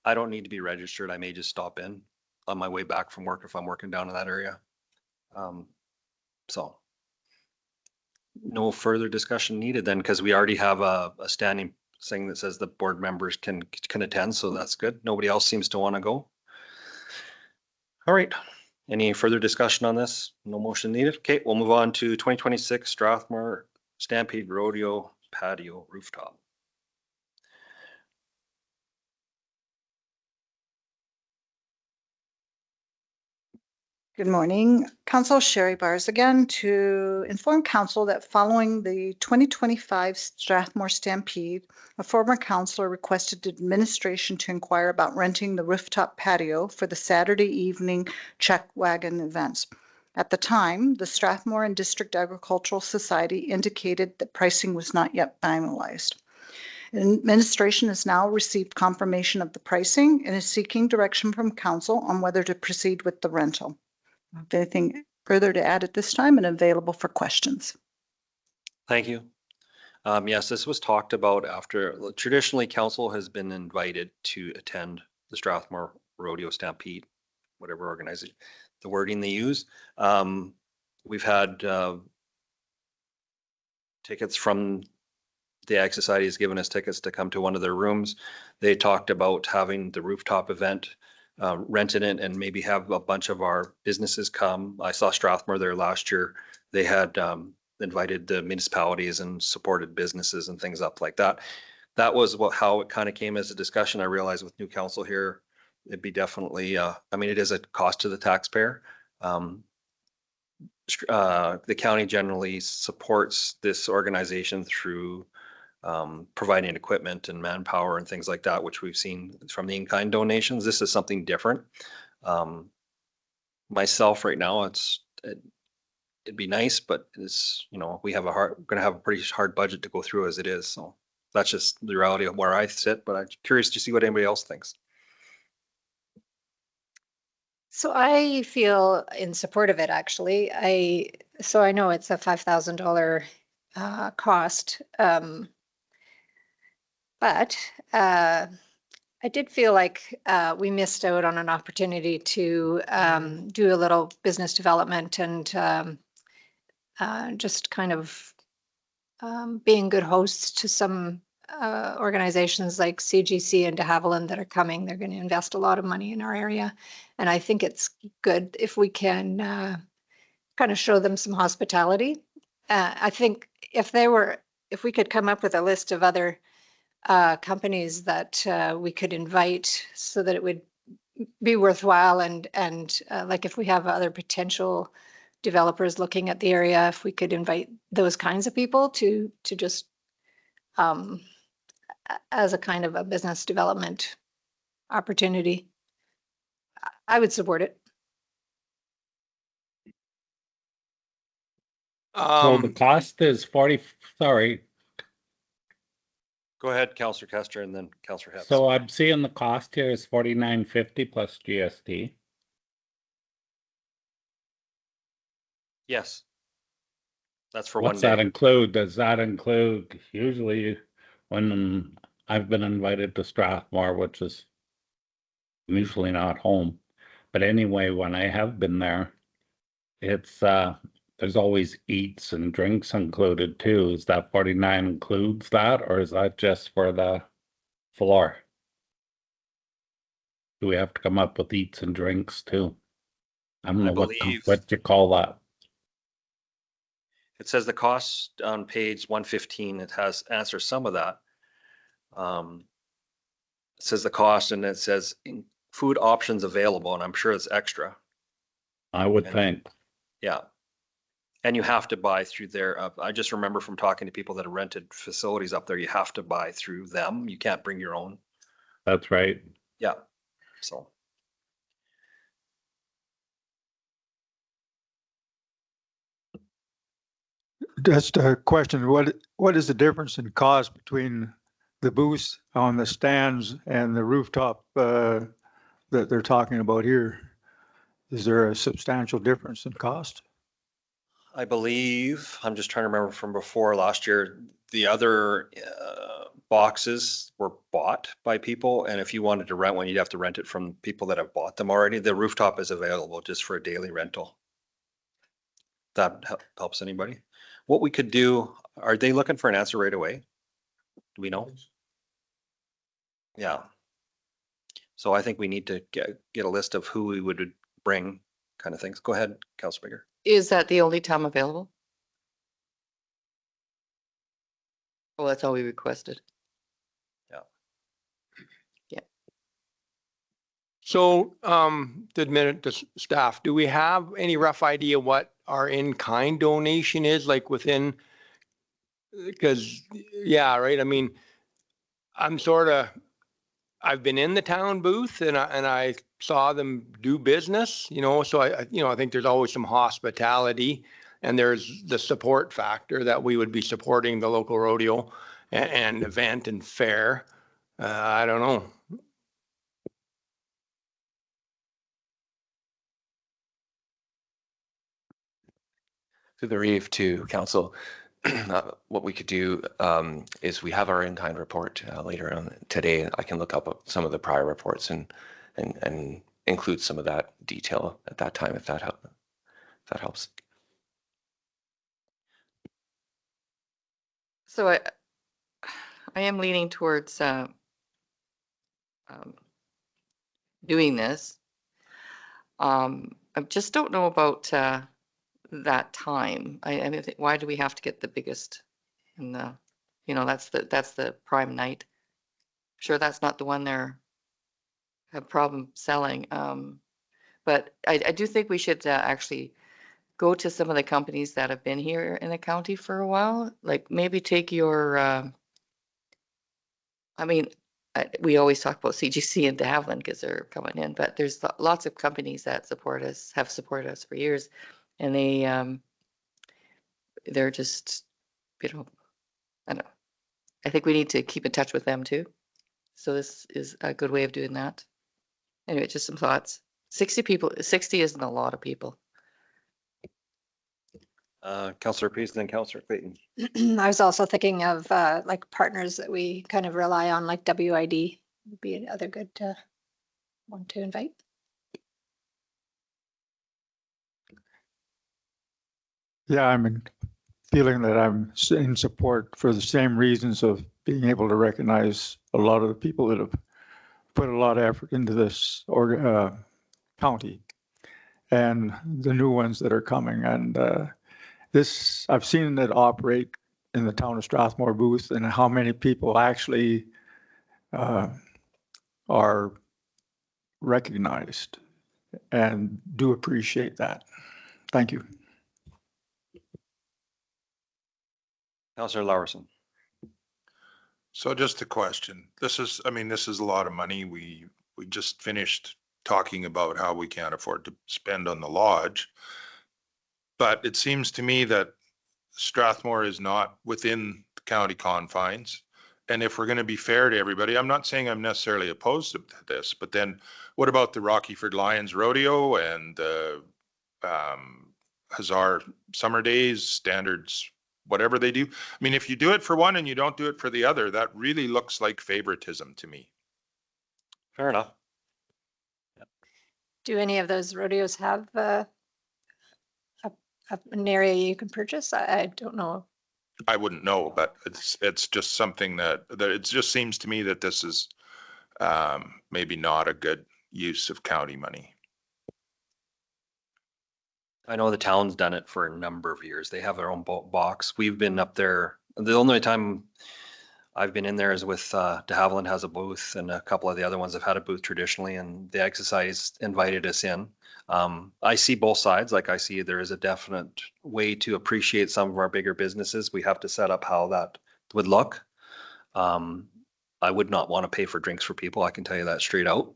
I don't need to be registered. I may just stop in on my way back from work if I'm working down in that area. So no further discussion needed then, because we already have a standing thing that says the board members can attend. So that's good. Nobody else seems to want to go. All right. Any further discussion on this? No motion needed. Okay, we'll move on to 2026 Strathmore Stampede Rodeo Patio Rooftop. Good morning. Council Sherry Bars again to inform council that following the 2025 Strathmore Stampede, a former councillor requested administration to inquire about renting the rooftop patio for the Saturday evening check wagon events. At the time, the Strathmore and District Agricultural Society indicated that pricing was not yet finalized. Administration has now received confirmation of the pricing and is seeking direction from council on whether to proceed with the rental. If anything further to add at this time and available for questions. Thank you. Yes, this was talked about after, traditionally, council has been invited to attend the Strathmore Rodeo Stampede, whatever organization, the wording they use. We've had tickets from the Ag Society has given us tickets to come to one of their rooms. They talked about having the rooftop event, rented it, and maybe have a bunch of our businesses come. I saw Strathmore there last year. They had invited the municipalities and supported businesses and things up like that. That was how it kind of came as a discussion. I realized with new council here, it'd be definitely, I mean, it is a cost to the taxpayer. The county generally supports this organization through providing equipment and manpower and things like that, which we've seen from the in-kind donations. This is something different. Myself right now, it'd be nice, but it's, you know, we're gonna have a pretty hard budget to go through as it is. So that's just the reality of where I sit, but I'm curious to see what anybody else thinks. So I feel in support of it, actually. So I know it's a $5,000 cost. But I did feel like we missed out on an opportunity to do a little business development and just kind of being good hosts to some organizations like CGC and de Havilland that are coming. They're going to invest a lot of money in our area. And I think it's good if we can kind of show them some hospitality. I think if we could come up with a list of other companies that we could invite so that it would be worthwhile and like if we have other potential developers looking at the area, if we could invite those kinds of people to just as a kind of a business development opportunity, I would support it. So the cost is 40, sorry. Go ahead, Councillor Kester, and then Councillor Hess. So I'm seeing the cost here is $49.50 plus GST. Yes. That's for 1 What's that day. include? Does that include, usually when I've been invited to Strathmore, which is usually not home, but anyway, when I have been there, it's there's always eats and drinks included too. Is that 49 includes that, or is that just for the floor? Do we have to come up with eats and drinks too? I don't know what you call that. It says the cost on page 115, it answers some of that. It says the cost and it says food options available, and I'm sure it's extra. I would think. Yeah. And you have to buy through their, I just remember from talking to people that have rented facilities up there, you have to buy through them. You can't bring your own. That's right. Yeah. So. Just a question, what is the difference in cost between the booths on the stands and the rooftop that they're talking about here? Is there a substantial difference in cost? I believe, I'm just trying to remember from before last year, the other boxes were bought by people. And if you wanted to rent one, you'd have to rent it from people that have bought them already. The rooftop is available just for a daily rental. That helps anybody. What we could do, are they looking for an answer right away? Do we know? Yeah. So I think we need to get a list of who we would bring, kind of things. Go ahead, Councilor Bigger. Is that the only time available? Well, that's all we requested. Yeah. Yeah. So, the staff, do we have any rough idea what our in-kind donation is like within? Because, yeah, right, I mean, I'm sort of, I've been in the town booth and I saw them do business, so I think there's always some hospitality and there's the support factor that we would be supporting the local rodeo and event and fair. I don't know. To the Reeve to council, what we could do is we have our in-kind report later on today. I can look up some of the prior reports and include some of that detail at that time if that helps. So I am leaning towards doing this. I just don't know about that time. I mean, why do we have to get the biggest and that's the prime night. Sure, that's not the one they're have problem selling. But I do think we should actually go to some of the companies that have been here in the county for a while. Like maybe take your, I mean, we always talk about CGC and de Havilland because they're coming in, but there's lots of companies that have supported us for years, and they're just, I don't know. I think we need to keep in touch with them too. So this is a good way of doing that. Anyway, just some thoughts. 60 people, 60 isn't a lot of people. Councillor Pease, then Councillor Clayton. I was also thinking of like partners that we kind of rely on, like WID would be another good one to invite. Yeah, I'm feeling that I'm in support for the same reasons of being able to recognize a lot of the people that have put a lot of effort into this county and the new ones that are coming. And this, I've seen it operate in the town of Strathmore booth and how many people actually are recognized and do appreciate that. Thank you. Councillor Lawerson. So just a question. This is a lot of money. We just finished talking about how we can't afford to spend on the lodge. But it seems to me that Strathmore is not within the county confines. And if we're going to be fair to everybody, I'm not saying I'm necessarily opposed to this, but then what about the Rockyford Lions Rodeo and the Hazard Summer Days, Standards, whatever they do? I mean, if you do it for one and you don't do it for the other, that really looks like favoritism to me. Fair enough. Do any of those rodeos have an area you can purchase? I don't know. I wouldn't know, but it's just something that it just seems to me that this is maybe not a good use of county money. I know the town's done it for a number of years. They have their own box. We've been up there. The only time I've been in there is with de Havilland has a booth, and a couple of the other ones have had a booth traditionally, and the exercise invited us in. I see both sides. Like I see there is a definite way to appreciate some of our bigger businesses. We have to set up how that would look. I would not want to pay for drinks for people. I can tell you that straight out.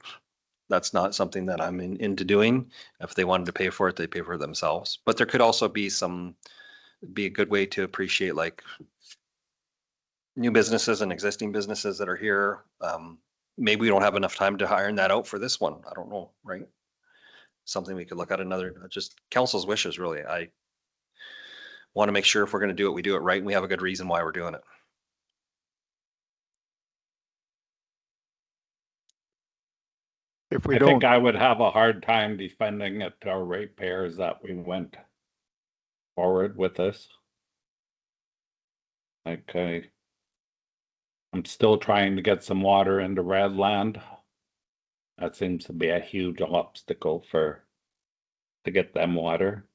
That's not something that I'm into doing. If they wanted to pay for it, they pay for it themselves. But there could also be a good way to appreciate like new businesses and existing businesses that are here. Maybe we don't have enough time to iron that out for this one. I don't know, right? Something we could look at another, just council's wishes, really. I want to make sure if we're going to do it, we do it right and we have a good reason why we're doing it. If we I don't, think I would have a hard time defending it to our ratepayers that we went forward with this. Okay. I'm still trying to get some water into Redland. That seems to be a huge obstacle to get them water.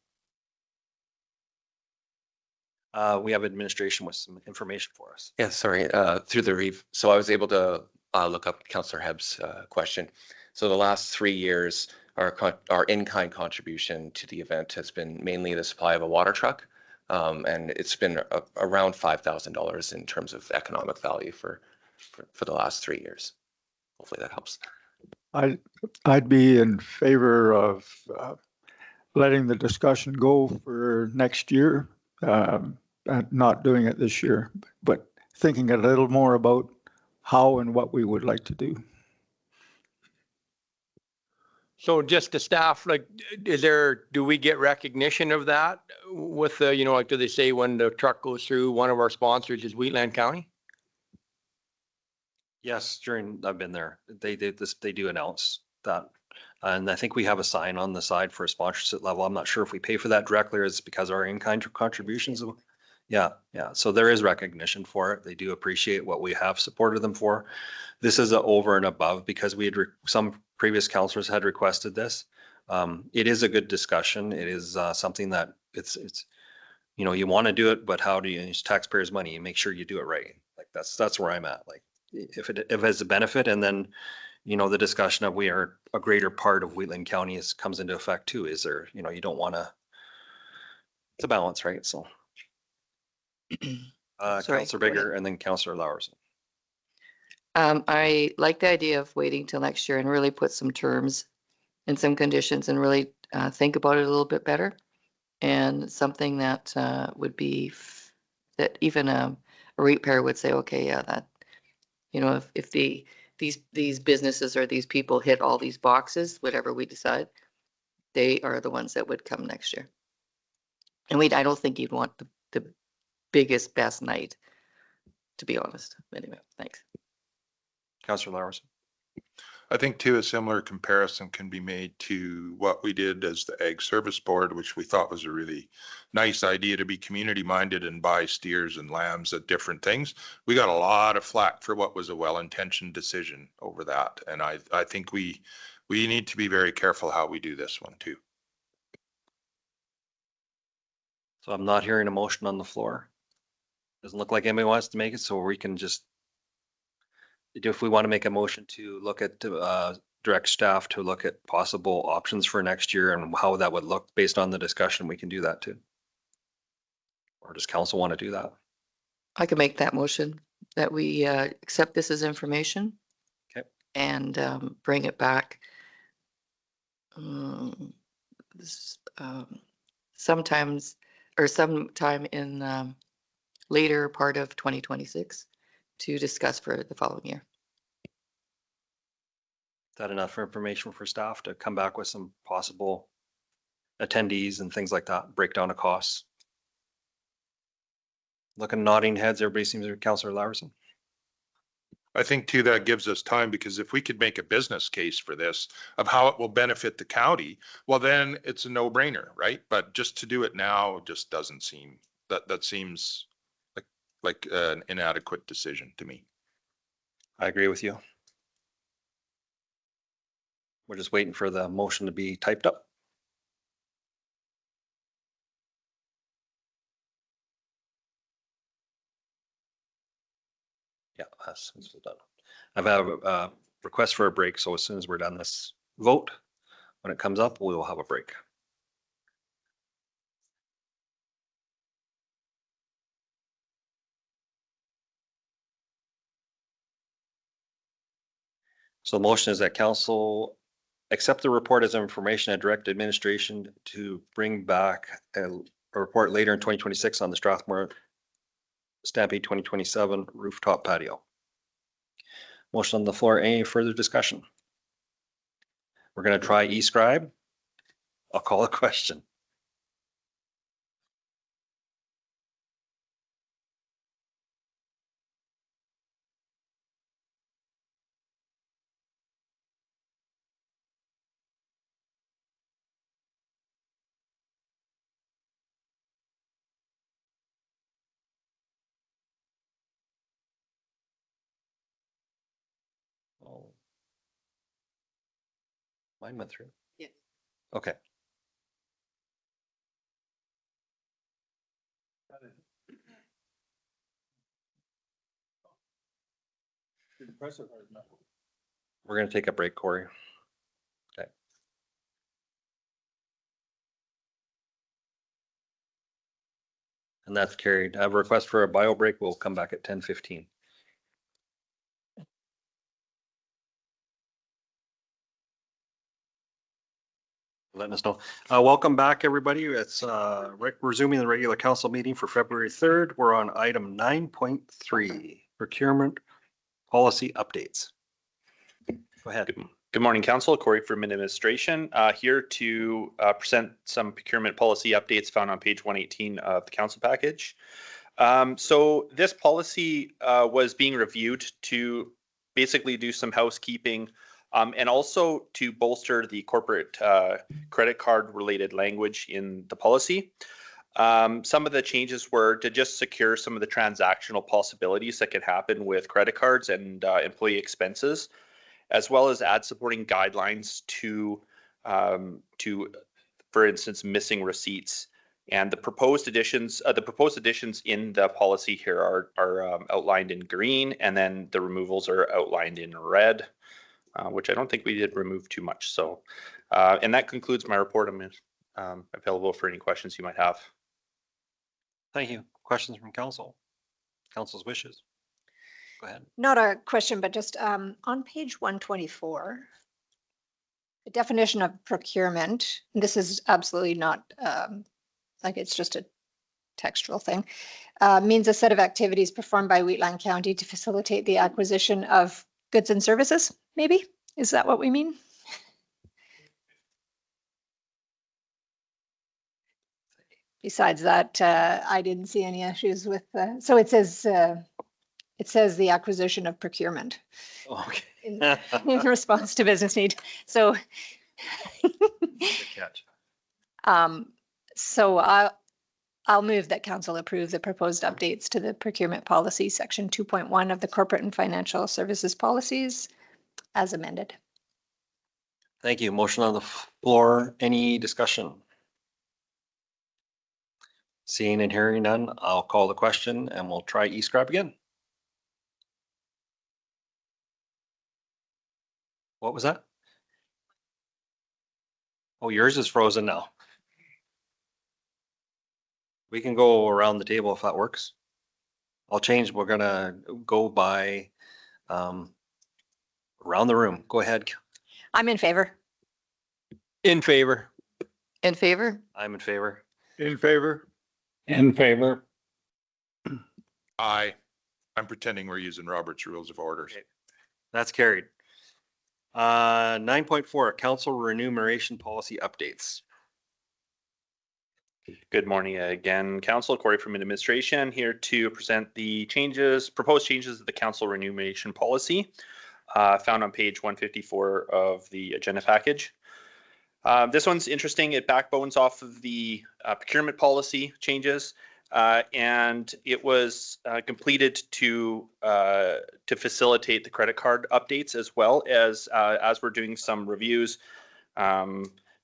We have administration with some information for us. Yeah, sorry, through the Reeve. So I was able to look up Councillor Hebb's question. So the last 3 years, our in-kind contribution to the event has been mainly the supply of a water truck. And it's been around $5,000 in terms of economic value for the last 3 years. Hopefully that helps. I'd be in favor of letting the discussion go for next year, and not doing it this year, but thinking a little more about how and what we would like to do. So just the staff, like, do we get recognition of that with the, like, do they say when the truck goes through, one of our sponsors is Wheatland County? Yes, I've been there. They do announce that. And I think we have a sign on the side for a sponsorship level. I'm not sure if we pay for that directly or it's because our in-kind contributions. Yeah. So there is recognition for it. They do appreciate what we have supported them for. This is a over and above because we had, some previous counselors had requested this. It is a good discussion. It is something that it's, you want to do it, but how do you use taxpayers' money and make sure you do it right? Like that's where I'm at. Like if it's a benefit, and then, the discussion of we are a greater part of Wheatland County comes into effect too. Is there, you don't want to, it's a balance, right? So. Sorry, Councillor go ahead. Bigger and then Councillor Lowers. I like the idea of waiting till next year and really put some terms and some conditions and really think about it a little bit better. And something that would be that even a ratepayer would say, okay, yeah, that, if these businesses or these people hit all these boxes, whatever we decide, they are the ones that would come next year. And I don't think you'd want the biggest, best night, to be honest. Anyway, thanks. Councillor Lowers. I think too, a similar comparison can be made to what we did as the Ag Service Board, which we thought was a really nice idea to be community minded and buy steers and lambs at different things. We got a lot of flack for what was a well-intentioned decision over that. And I think we need to be very careful how we do this one too. So I'm not hearing a motion on the floor. Doesn't look like anybody wants to make it, so we can just, if we want to make a motion to look at, direct staff to look at possible options for next year and how that would look based on the discussion, we can do that too. Or does council want to do that? I can make that motion that we accept this as information. Okay. And bring it back sometime in later part of 2026 to discuss for the following year. Is that enough information for staff to come back with some possible attendees and things like that, breakdown of costs? Looking nodding heads, everybody seems to, Councillor Laverson. I think too, that gives us time, because if we could make a business case for this of how it will benefit the county, well, then it's a no brainer, right? But just to do it now just doesn't seem, that seems like an inadequate decision to me. I agree with you. We're just waiting for the motion to be typed up. Yeah, that's done. I've had a request for a break, so as soon as we're done this vote, when it comes up, we will have a break. So the motion is that council accept the report as information and direct administration to bring back a report later in 2026 on the Strathmore Stampede 2027 rooftop patio. Motion on the floor. Any further discussion? We're going to try eScribe. I'll call a question. Oh. Mine went through. Yeah. Okay. We're going to take a break, Corey. And that's carried. I have a request for a bio break. We'll come back at 10:15. Letting us know. Welcome back, everybody. It's resuming the regular council meeting for February 3rd. We're on item 9.3, procurement policy updates. Go ahead. Good morning, Council. Corey from Administration, here to present some procurement policy updates found on page 118 of the council package. So this policy was being reviewed to basically do some housekeeping and also to bolster the corporate credit card related language in the policy. Some of the changes were to just secure some of the transactional possibilities that could happen with credit cards and employee expenses, as well as add supporting guidelines to, for instance, missing receipts. And the proposed additions in the policy here are outlined in green, and then the removals are outlined in red, which I don't think we did remove too much. So, and that concludes my report. I'm available for any questions you might have. Thank you. Questions from council? Council's wishes. Go ahead. Not a question, but just on page 124, the definition of procurement, this is absolutely not like it's just a textual thing, means a set of activities performed by Wheatland County to facilitate the acquisition of goods and services, maybe? Is that what we mean? Besides that, I didn't see any issues with, so it says the acquisition of procurement Okay. in response to business need. So, Good catch. so I'll move that council approve the proposed updates to the procurement policy, section 2.1 of the corporate and financial services policies as amended. Thank you. Motion on the floor. Any discussion? Seeing and hearing none, I'll call the question and we'll try e-scribe again. What was that? Oh, yours is frozen now. We can go around the table if that works. I'll change. We're gonna go by around the room. Go ahead. I'm in favor. In favor. In favor? I'm in favor. In favor? In favor? Aye. I'm pretending we're using Robert's Rules of Order. Okay. That's carried. 9.4, council remuneration policy updates. Good morning again, Council. Corey from Administration, here to present the proposed changes to the council remuneration policy found on page 154 of the agenda package. This one's interesting. It backbones off of the procurement policy changes, and it was completed to facilitate the credit card updates, as well as we're doing some reviews,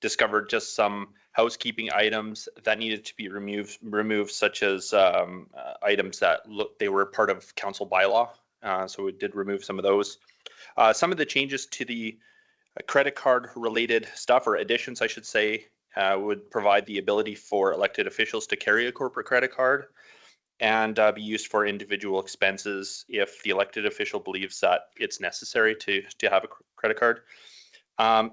discovered just some housekeeping items that needed to be removed, such as items that they were part of council bylaw. So we did remove some of those. Some of the changes to the credit card related stuff, or additions, I should say, would provide the ability for elected officials to carry a corporate credit card and be used for individual expenses if the elected official believes that it's necessary to have a credit card.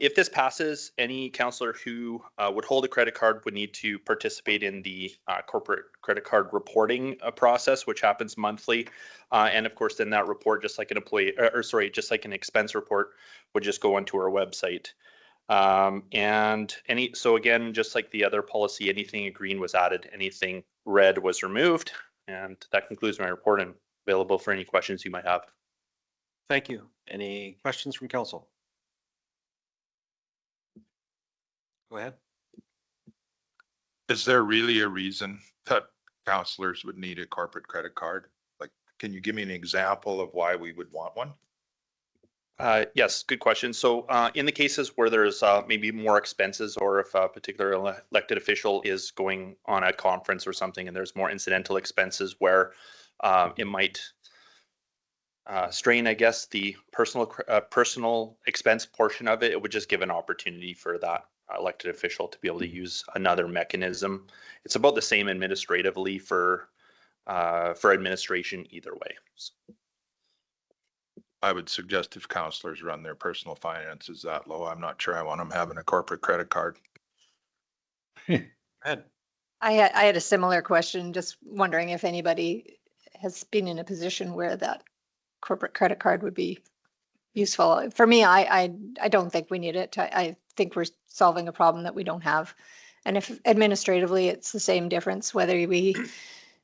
If this passes, any councillor who would hold a credit card would need to participate in the corporate credit card reporting process, which happens monthly. And of course, then that report, just like an just like an expense report, would just go onto our website. So again, just like the other policy, anything in green was added, anything red was removed. And that concludes my report, and available for any questions you might have. Thank you. Any questions from council? Go ahead. Is there really a reason that councillors would need a corporate credit card? Like, can you give me an example of why we would want one? Yes, good question. So in the cases where there's maybe more expenses, or if a particular elected official is going on a conference or something and there's more incidental expenses where it might strain, I guess, the personal expense portion of it, it would just give an opportunity for that elected official to be able to use another mechanism. It's about the same administratively for administration either way. So, I would suggest if counselors run their personal finances that low, I'm not sure I want them having a corporate credit card. Ed, I had a similar question, just wondering if anybody has been in a position where that corporate credit card would be useful. For me, I don't think we need it. I think we're solving a problem that we don't have. And if administratively, it's the same difference, whether we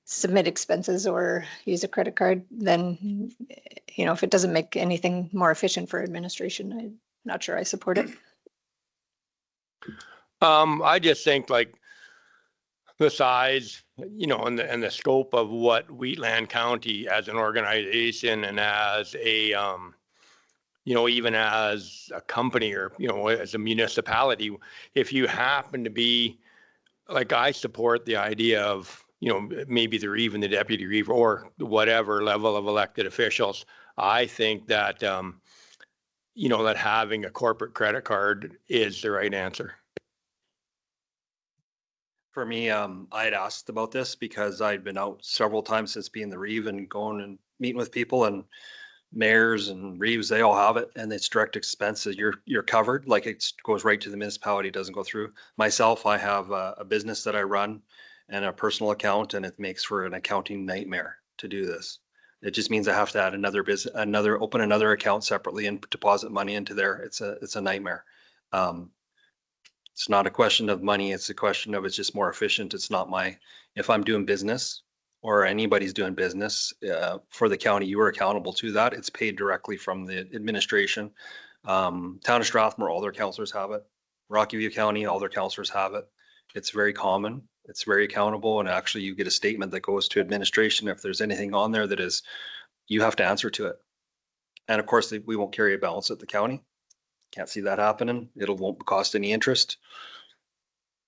submit expenses or use a credit card, then, you know, if it doesn't make anything more efficient for administration, I'm not sure I support it. I just think like the size, you know, and the scope of what Wheatland County as an organization and as a, you know, even as a company or, you know, as a municipality, if you happen to be, like, I support the idea of, you know, maybe they're even the deputy reeve or whatever level of elected officials. I think that, you know, that having a corporate credit card is the right answer. for me, I had asked about this because I'd been out several times since being the reeve and going and meeting with people, and mayors and reeves, they all have it, and it's direct expenses. You're covered, like it goes right to the municipality, doesn't go through. Myself, I have a business that I run and a personal account, and it makes for an accounting nightmare to do this. It just means I have to add open another account separately and deposit money into there. It's a nightmare. It's not a question of money. It's a question of it's just more efficient. It's not if I'm doing business or anybody's doing business for the county, you are accountable to that. It's paid directly from the administration. Town of Strathmore, all their councillors have it. Rocky View County, all their councillors have it. It's very common. It's very accountable. And actually you get a statement that goes to administration. If there's anything on there that is, you have to answer to it. And of course, we won't carry a balance at the county. Can't see that happening. Won't cost any interest.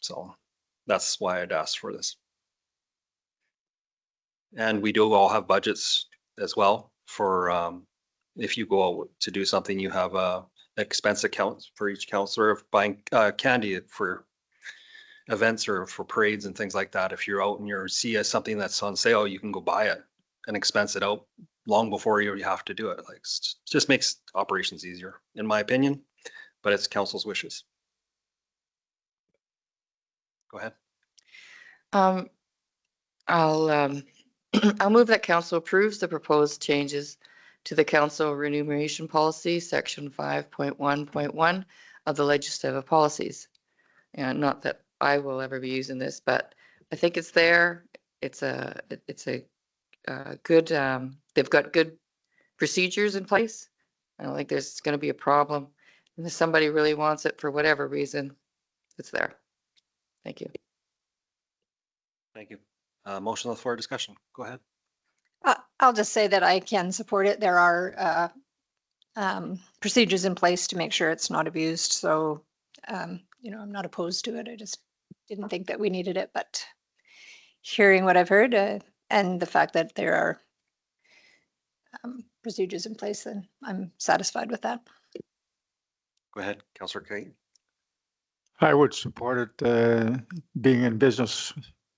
So that's why I'd asked for this. And we do all have budgets as well for if you go out to do something, you have expense accounts for each councillor of buying candy for events or for parades and things like that. If you're out and you see something that's on sale, you can go buy it and expense it out long before you have to do it. Like, just makes operations easier, in my opinion, but it's council's wishes. Go ahead. I'll move that council approves the proposed changes to the council remuneration policy, section 5.1.1 of the legislative policies. And not that I will ever be using this, but I think it's there. It's a good, they've got good procedures in place. I don't think there's going to be a problem. And if somebody really wants it for whatever reason, it's there. Thank you. Thank you. Motion on the floor, discussion. Go ahead. I'll just say that I can support it. There are procedures in place to make sure it's not abused. So, you know, I'm not opposed to it. I just didn't think that we needed it, but hearing what I've heard and the fact that there are procedures in place, then I'm satisfied with that. Go ahead, Councillor Kate. I would support it, being in business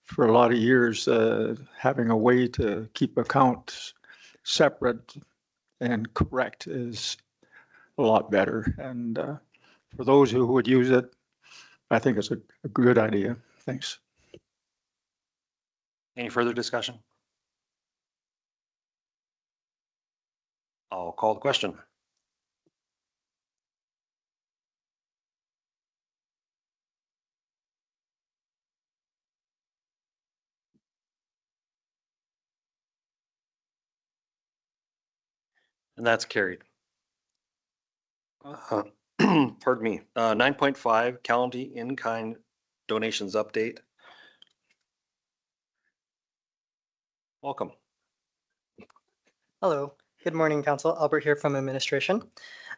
for a lot of years, having a way to keep accounts separate and correct is a lot better. And for those who would use it, I think it's a good idea. Thanks. Any further discussion? I'll call the question. And that's carried. Pardon me. 9.5 county in-kind donations update. Welcome. Hello, good morning, Council. Albert here from administration.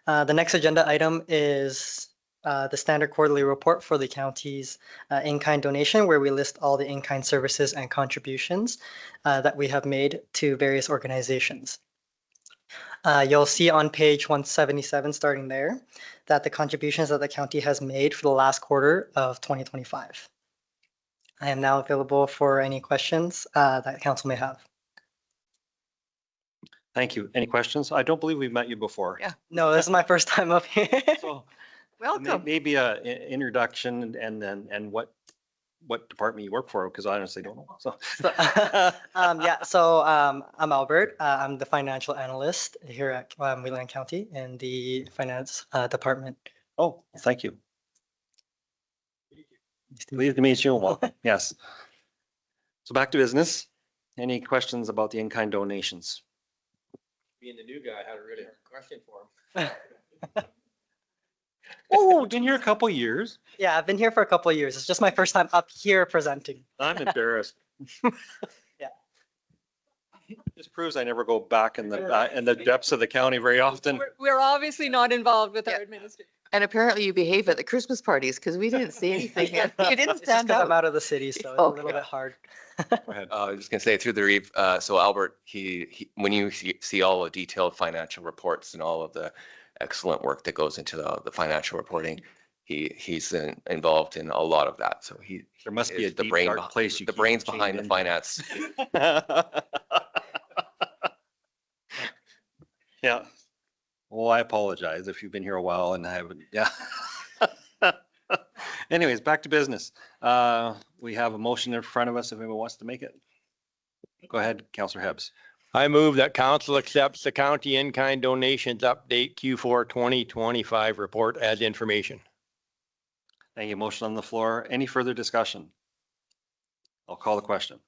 The next agenda item is the standard quarterly report for the county's in-kind donation, where we list all the in-kind services and contributions that we have made to various organizations. You'll see on page 177, starting there, that the contributions that the county has made for the last quarter of 2025. I am now available for any questions that council may have. Thank you. Any questions? I don't believe we've met you before. Yeah. No, this is my first time up here. So Welcome. maybe a introduction and what department you work for, because I honestly don't know. So. I'm Albert. I'm the financial analyst here at Wayland County in the finance department. Oh, thank you. Pleased to meet you. Welcome. Yes. So back to business. Any questions about the in-kind donations? Being the new guy, I had a really hard question for him. Oh, been here a couple years. Yeah, I've been here for a couple of years. It's just my first time up here presenting. I'm embarrassed. Yeah. Just proves I never go back in the depths of the county very often. We're obviously not involved with Yeah. our administration. And apparently you behave at the Christmas parties because we didn't see anything. You didn't It's just stand because I'm out. out of the city, so it's a Oh, little yeah. bit hard. Go ahead. I was just gonna say through the Reeve, so Albert, he when you see all the detailed financial reports and all of the excellent work that goes into the financial reporting, he's involved in a lot of that. So he There must be a is the deep, brain, dark place you the keep brains chained behind the in. finance. Yeah. Well, I apologize if you've been here a while and I haven't, yeah. Anyways, back to business. We have a motion in front of us if anyone wants to make it. Go ahead, Councillor Hebbs. I move that council accepts the county in-kind donations update Q4 2025 report as information. Thank you. Motion on the floor. Any further discussion? I'll call the question.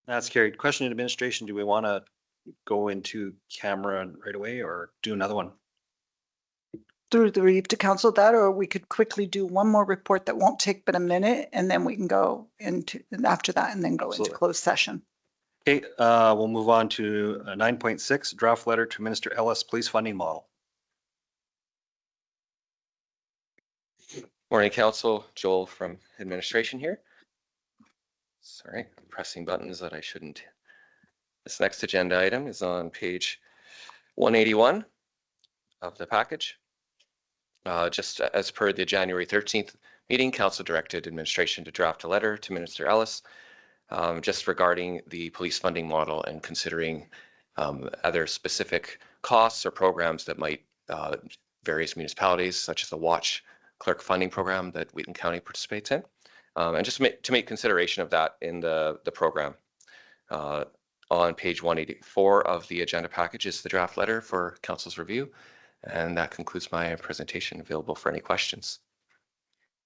That's carried. Question to administration, do we want to go into camera right away or do another one? Through the Reeve to council that, or we could quickly do one more report that won't take but a minute, and then we can go into, and after that, and then go into Absolutely. closed session. Okay, we'll move on to 9.6, draft letter to Minister Ellis, police funding model. Morning, Council. Joel from administration here. Sorry, I'm pressing buttons that I shouldn't. This next agenda item is on page 181 of the package. Just as per the January 13th meeting, Council directed administration to draft a letter to Minister Ellis just regarding the police funding model and considering other specific costs or programs that might various municipalities, such as the Watch Clerk funding program that Wheaton County participates in, and just to make consideration of that in the program. On page 184 of the agenda package is the draft letter for Council's review. And that concludes my presentation. Available for any questions.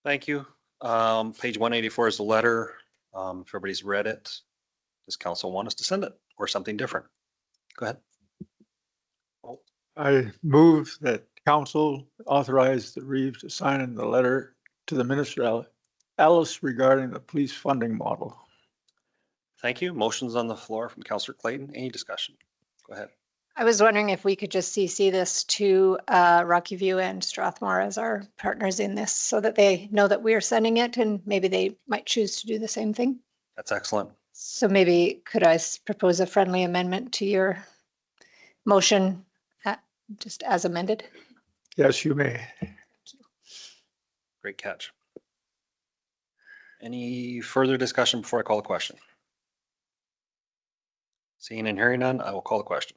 Thank you. Page 184 is the letter. If everybody's read it, does council want us to send it or something different? Go ahead. I move that council authorize the Reeve to sign in the letter to the Minister Ellis regarding the police funding model. Thank you. Motions on the floor from Councillor Clayton. Any discussion? Go ahead. I was wondering if we could just CC this to Rocky View and Strathmore as our partners in this so that they know that we are sending it and maybe they might choose to do the same thing. That's excellent. So maybe could I propose a friendly amendment to your motion just as amended? Yes, you may. Great catch. Any further discussion before I call the question? Seeing and hearing none, I will call the question.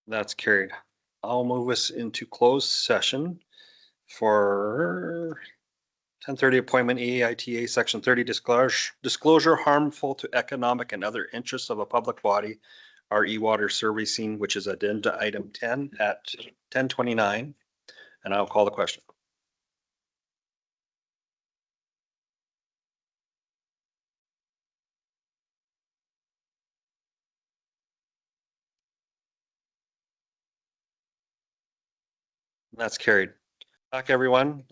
That's carried. I'll move us into closed session for 10:30 appointment AITA Section 30 disclosure harmful to economic and other interests of a public body, RE Water Servicing, which is addenda item 10 at 10:29. And I'll call the question. That's carried. Back, everyone.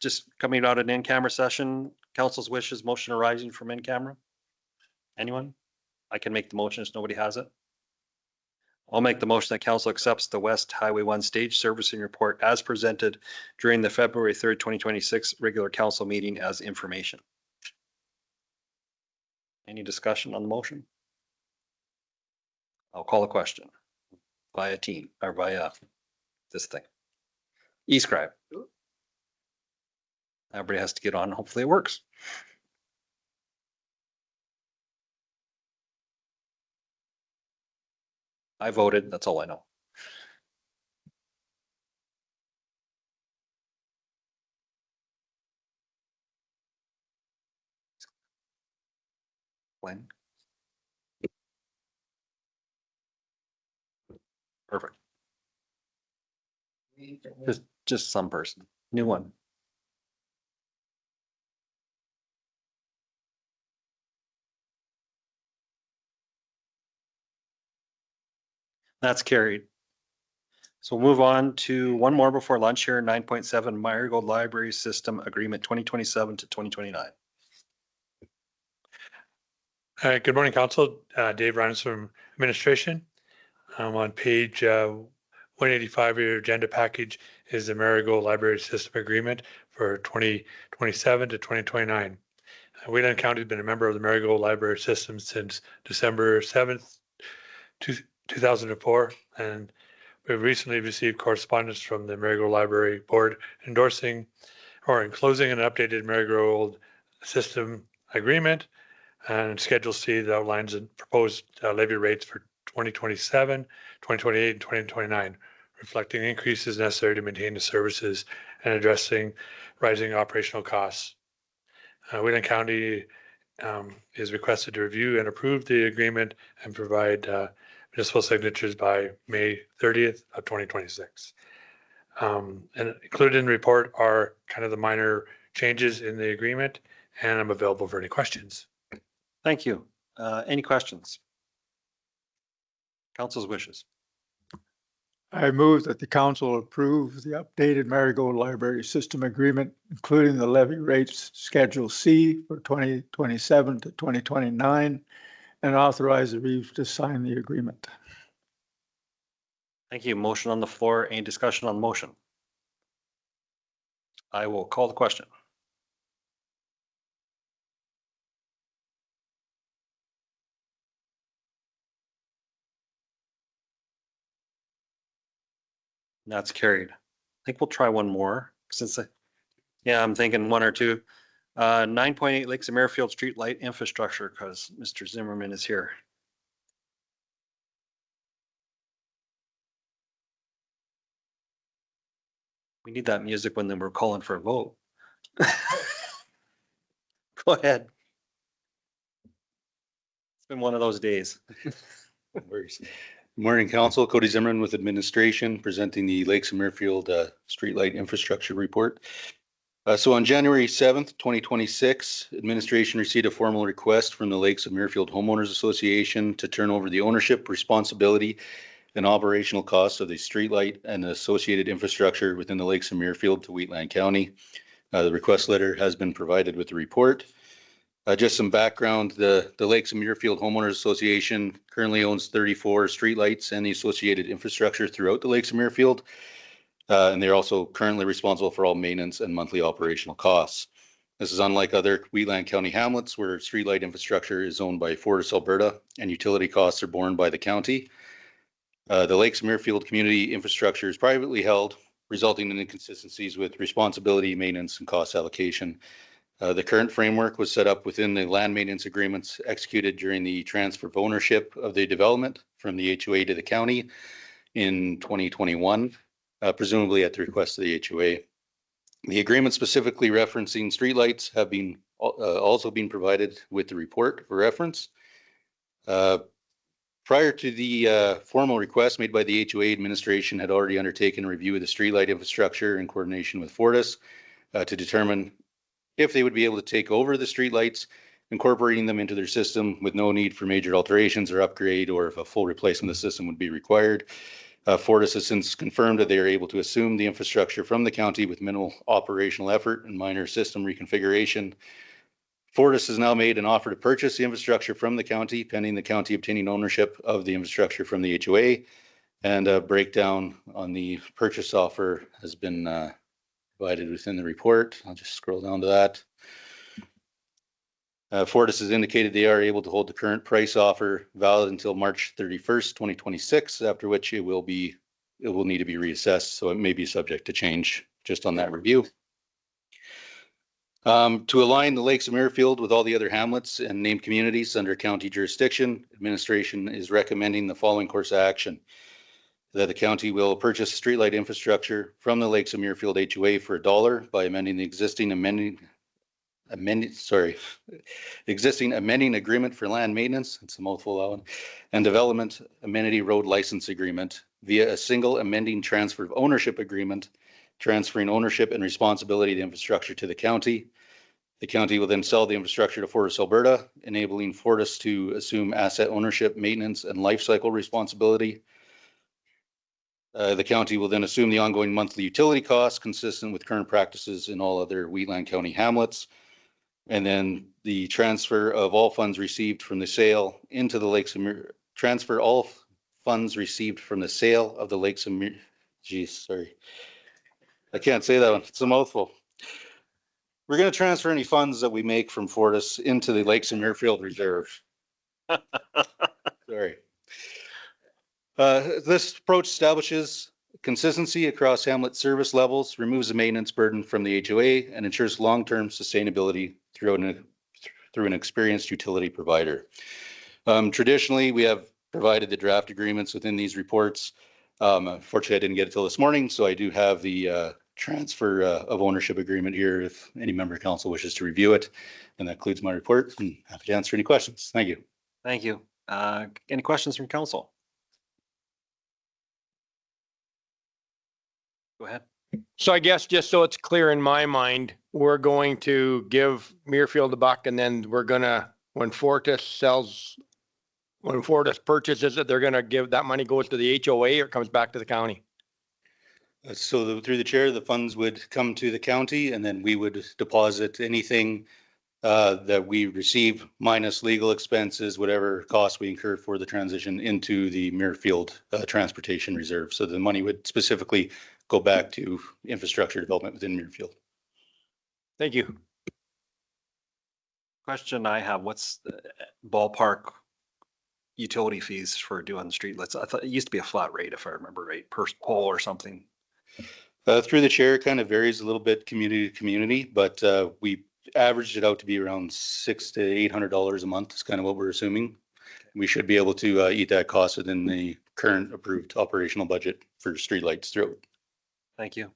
Just coming out an in-camera session, council's wishes, motion arising from in-camera. Anyone? I can make the motion if nobody has it. I'll make the motion that council accepts the West Highway 1 stage servicing report as presented during the February 3rd, 2026 regular council meeting as information. Any discussion on the motion? I'll call a question via team or via this thing. E-scribe. Everybody has to get on. Hopefully it works. I voted. That's all I know. Glenn? Perfect. Just some person. New one. That's carried. So we'll move on to one more before lunch here, 9.7 Marigold Library System Agreement 2027 to 2029. Good morning, Council. Dave Ryan from Administration. On page 185 of your agenda package is the Marigold Library System Agreement for 2027 to 2029. Wayland County has been a member of the Marigold Library System since December 7th, 2004, and we've recently received correspondence from the Marigold Library Board endorsing or enclosing an updated Marigold System Agreement and Schedule C that outlines the proposed levy rates for 2027, 2028, and 2029, reflecting increases necessary to maintain the services and addressing rising operational costs. Wayland County is requested to review and approve the agreement and provide municipal signatures by May 30th of 2026. And included in the report are kind of the minor changes in the agreement, and I'm available for any questions. Thank you. Any questions? Council's wishes. I move that the council approve the updated Marigold Library System Agreement, including the levy rates Schedule C for 2027 to 2029, and authorize the Reeves to sign the agreement. Thank you. Motion on the floor. Any discussion on the motion? I will call the question. That's carried. I think we'll try one more since I'm thinking one or two. 9.8 Lakes of Merrifield Street Light Infrastructure, because Mr. Zimmerman is here. We need that music when we're calling for a vote. Go ahead. It's been one of those days. No worries. Good morning, Council. Cody Zimmerman with Administration, presenting the Lakes of Merrifield Streetlight Infrastructure Report. So on January 7th, 2026, Administration received a formal request from the Lakes of Merrifield Homeowners Association to turn over the ownership, responsibility, and operational costs of the streetlight and associated infrastructure within the Lakes of Merrifield to Wheatland County. The request letter has been provided with the report. Just some background, the Lakes of Merrifield Homeowners Association currently owns 34 streetlights and the associated infrastructure throughout the Lakes of Merrifield. And they're also currently responsible for all maintenance and monthly operational costs. This is unlike other Wheatland County hamlets where streetlight infrastructure is owned by Fortis Alberta and utility costs are borne by the county. The Lakes of Merrifield community infrastructure is privately held, resulting in inconsistencies with responsibility, maintenance, and cost allocation. The current framework was set up within the land maintenance agreements executed during the transfer of ownership of the development from the HOA to the county in 2021, presumably at the request of the HOA. The agreement specifically referencing streetlights have been also been provided with the report for reference. Prior to the formal request made by the HOA, administration had already undertaken a review of the streetlight infrastructure in coordination with Fortis to determine if they would be able to take over the streetlights, incorporating them into their system with no need for major alterations or upgrade, or if a full replacement of the system would be required. Fortis has since confirmed that they are able to assume the infrastructure from the county with minimal operational effort and minor system reconfiguration. Fortis has now made an offer to purchase the infrastructure from the county, pending the county obtaining ownership of the infrastructure from the HOA. And a breakdown on the purchase offer has been provided within the report. I'll just scroll down to that. Fortis has indicated they are able to hold the current price offer valid until March 31st, 2026, after which it will need to be reassessed. So it may be subject to change just on that review. To align the Lakes of Muirfield with all the other hamlets and named communities under county jurisdiction, administration is recommending the following course of action. That the county will purchase streetlight infrastructure from the Lakes of Muirfield HOA for $1 by amending the existing amending agreement for land maintenance, it's a mouthful, that one, and development amenity road license agreement via a single amending transfer of ownership agreement, transferring ownership and responsibility of the infrastructure to the county. The county will then sell the infrastructure to Fortis Alberta, enabling Fortis to assume asset ownership, maintenance, and life cycle responsibility. The county will then assume the ongoing monthly utility costs consistent with current practices in all other Wheatland County hamlets. And then the transfer of all funds received from the sale into the Lakes of transfer all funds received from the sale of the Lakes of sorry. I can't say that one. It's a mouthful. We're going to transfer any funds that we make from Fortis into the Lakes of Muirfield Reserve. Sorry. This approach establishes consistency across hamlet service levels, removes the maintenance burden from the HOA, and ensures long-term sustainability through an experienced utility provider. Traditionally, we have provided the draft agreements within these reports. Fortunately, I didn't get it till this morning, so I do have the transfer of ownership agreement here if any member of council wishes to review it. And that concludes my report. I'm happy to answer any questions. Thank you. Thank you. Any questions from council? Go ahead. So I guess just so it's clear in my mind, we're going to give Muirfield $1 and then we're gonna, when Fortis purchases it, they're gonna give, that money goes to the HOA or comes back to the county? So through the chair, the funds would come to the county and then we would deposit anything that we receive minus legal expenses, whatever costs we incur for the transition into the Muirfield Transportation Reserve. So the money would specifically go back to infrastructure development within Muirfield. Thank you. Question I have, what's the ballpark utility fees for doing streetlights? I thought it used to be a flat rate, if I remember right, per pole or something. Through the chair, it kind of varies a little bit community to community, but we averaged it out to be around $600 to $800 a month is kind of what we're assuming. We should be able to eat that cost within the current approved operational budget for streetlights throughout. Thank you.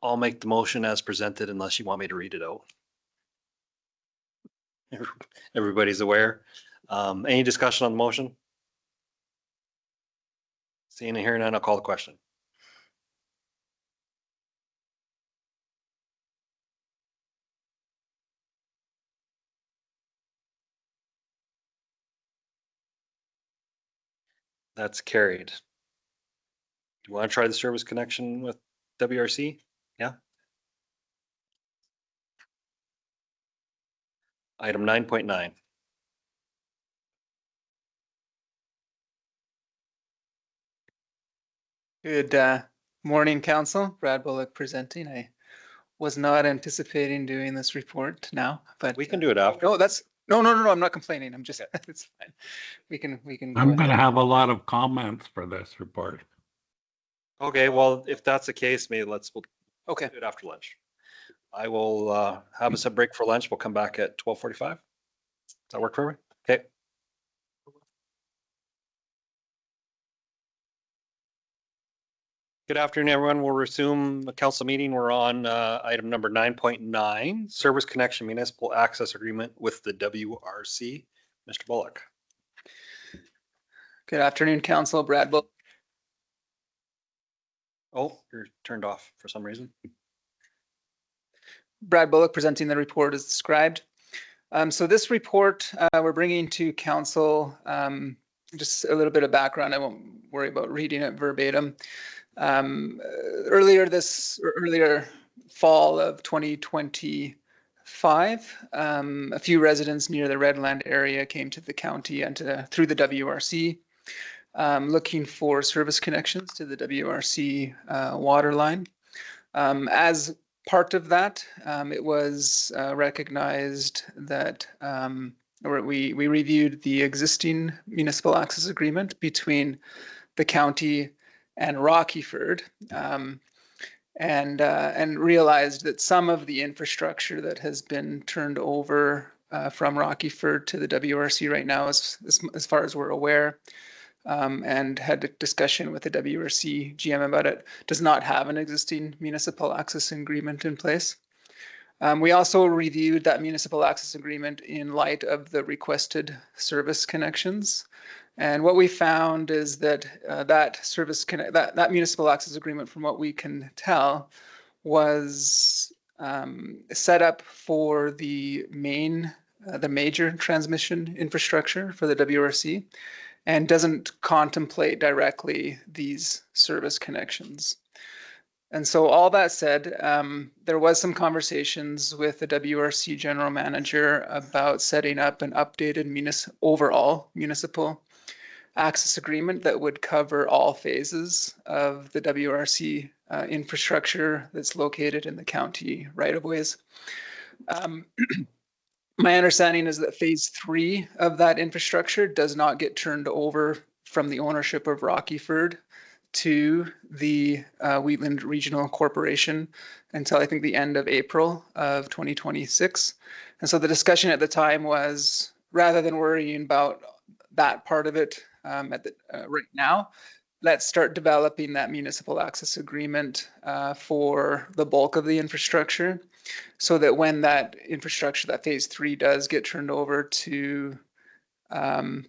I'll make the motion as presented unless you want me to read it out. Everybody's aware. Any discussion on the motion? Seeing and hearing none, I'll call the question. That's carried. Do you want to try the service connection with WRC? Yeah. Item 9.9. Good morning, Council. Brad Bullock presenting. I was not anticipating doing this report now, but we can do it after. No, that's no. I'm not complaining. I'm just it's fine. We can. I'm going to have a lot of comments for this report. Okay, well, if that's the case, maybe we'll okay do it after lunch. I will have us a break for lunch. We'll come back at 12:45. Does that work for me? Okay. Good afternoon, everyone. We'll resume the council meeting. We're on item number 9.9, Service Connection Municipal Access Agreement with the WRC. Mr. Bullock. Good afternoon, Council. Brad Bullock. Oh, you're turned off for some reason. Brad Bullock presenting the report as described. So this report we're bringing to council, just a little bit of background. I won't worry about reading it verbatim. Earlier fall of 2025, a few residents near the Redland area came to the county and through the WRC, looking for service connections to the WRC water line. As part of that, it was recognized that we reviewed the existing municipal access agreement between the county and Rockyford, and realized that some of the infrastructure that has been turned over from Rockyford to the WRC right now, as far as we're aware, and had a discussion with the WRC GM about it, does not have an existing municipal access agreement in place. We also reviewed that municipal access agreement in light of the requested service connections. And what we found is that that municipal access agreement, from what we can tell, was set up for the major transmission infrastructure for the WRC, and doesn't contemplate directly these service connections. And so all that said, there was some conversations with the WRC general manager about setting up an updated overall municipal access agreement that would cover all phases of the WRC infrastructure that's located in the county right-of-ways. My understanding is that phase 3 of that infrastructure does not get turned over from the ownership of Rockyford to the Wheatland Regional Corporation until I think the end of April of 2026. And so the discussion at the time was, rather than worrying about that part of it right now, let's start developing that municipal access agreement for the bulk of the infrastructure, so that when that infrastructure, that phase 3, does get turned over to the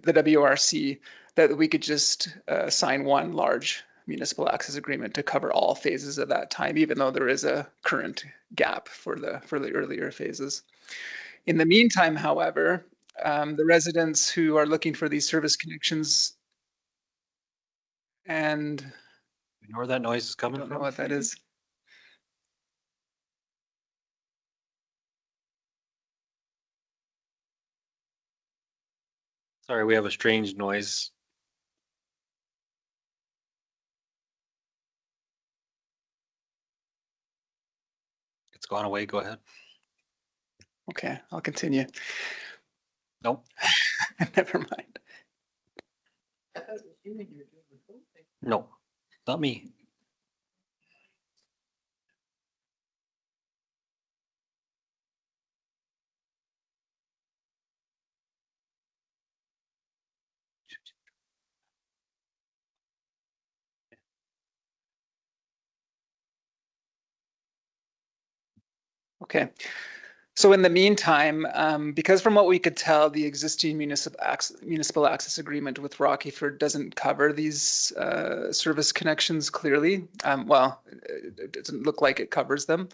WRC, that we could just sign one large municipal access agreement to cover all phases of that time, even though there is a current gap for the earlier phases. In the meantime, however, the residents who are looking for these service connections, and You know where that noise is I coming don't know from? what that is. Sorry, we have a strange noise. It's gone away. Go ahead. Okay, I'll continue. Nope. Never mind. No, not me. Okay. So in the meantime, because from what we could tell, the existing municipal access agreement with Rockyford doesn't cover these service connections clearly. Well, it doesn't look like it covers them.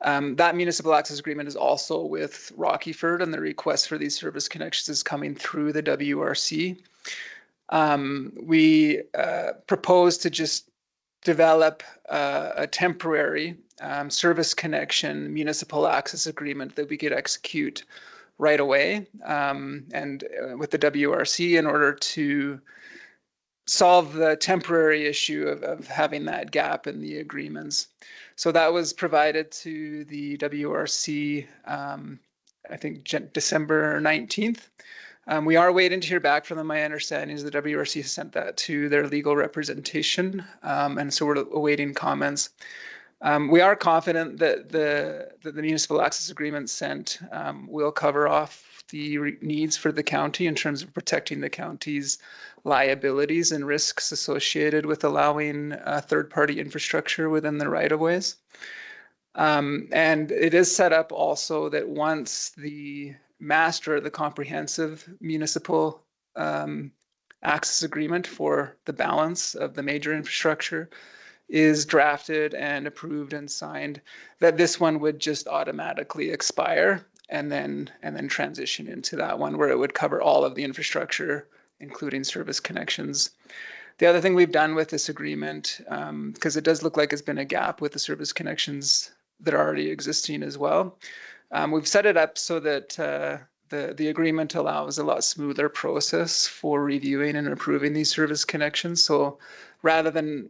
That municipal access agreement is also with Rockyford, and the request for these service connections is coming through the WRC. We propose to just develop a temporary service connection municipal access agreement that we could execute right away, and with the WRC, in order to solve the temporary issue of having that gap in the agreements. So that was provided to the WRC, I think December 19th. We are waiting to hear back from them. My understanding is the WRC has sent that to their legal representation, and so we're awaiting comments. We are confident that the municipal access agreement sent will cover off the needs for the county in terms of protecting the county's liabilities and risks associated with allowing third-party infrastructure within the right-of-ways. And it is set up also that once the master, the comprehensive municipal access agreement for the balance of the major infrastructure is drafted and approved and signed, that this one would just automatically expire and then transition into that one where it would cover all of the infrastructure, including service connections. The other thing we've done with this agreement, because it does look like it's been a gap with the service connections that are already existing as well. We've set it up so that the agreement allows a lot smoother process for reviewing and approving these service connections. So rather than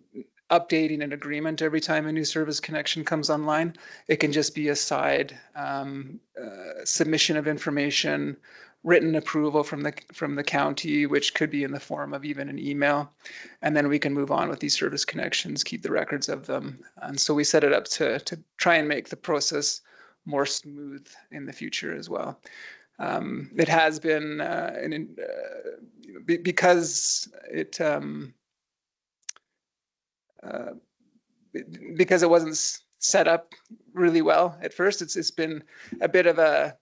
updating an agreement every time a new service connection comes online, it can just be a side submission of information, written approval from the county, which could be in the form of even an email, and then we can move on with these service connections, keep the records of them. And so we set it up to try and make the process more smooth in the future as well. It has been because it because it wasn't set up really well at first. It's been a bit of a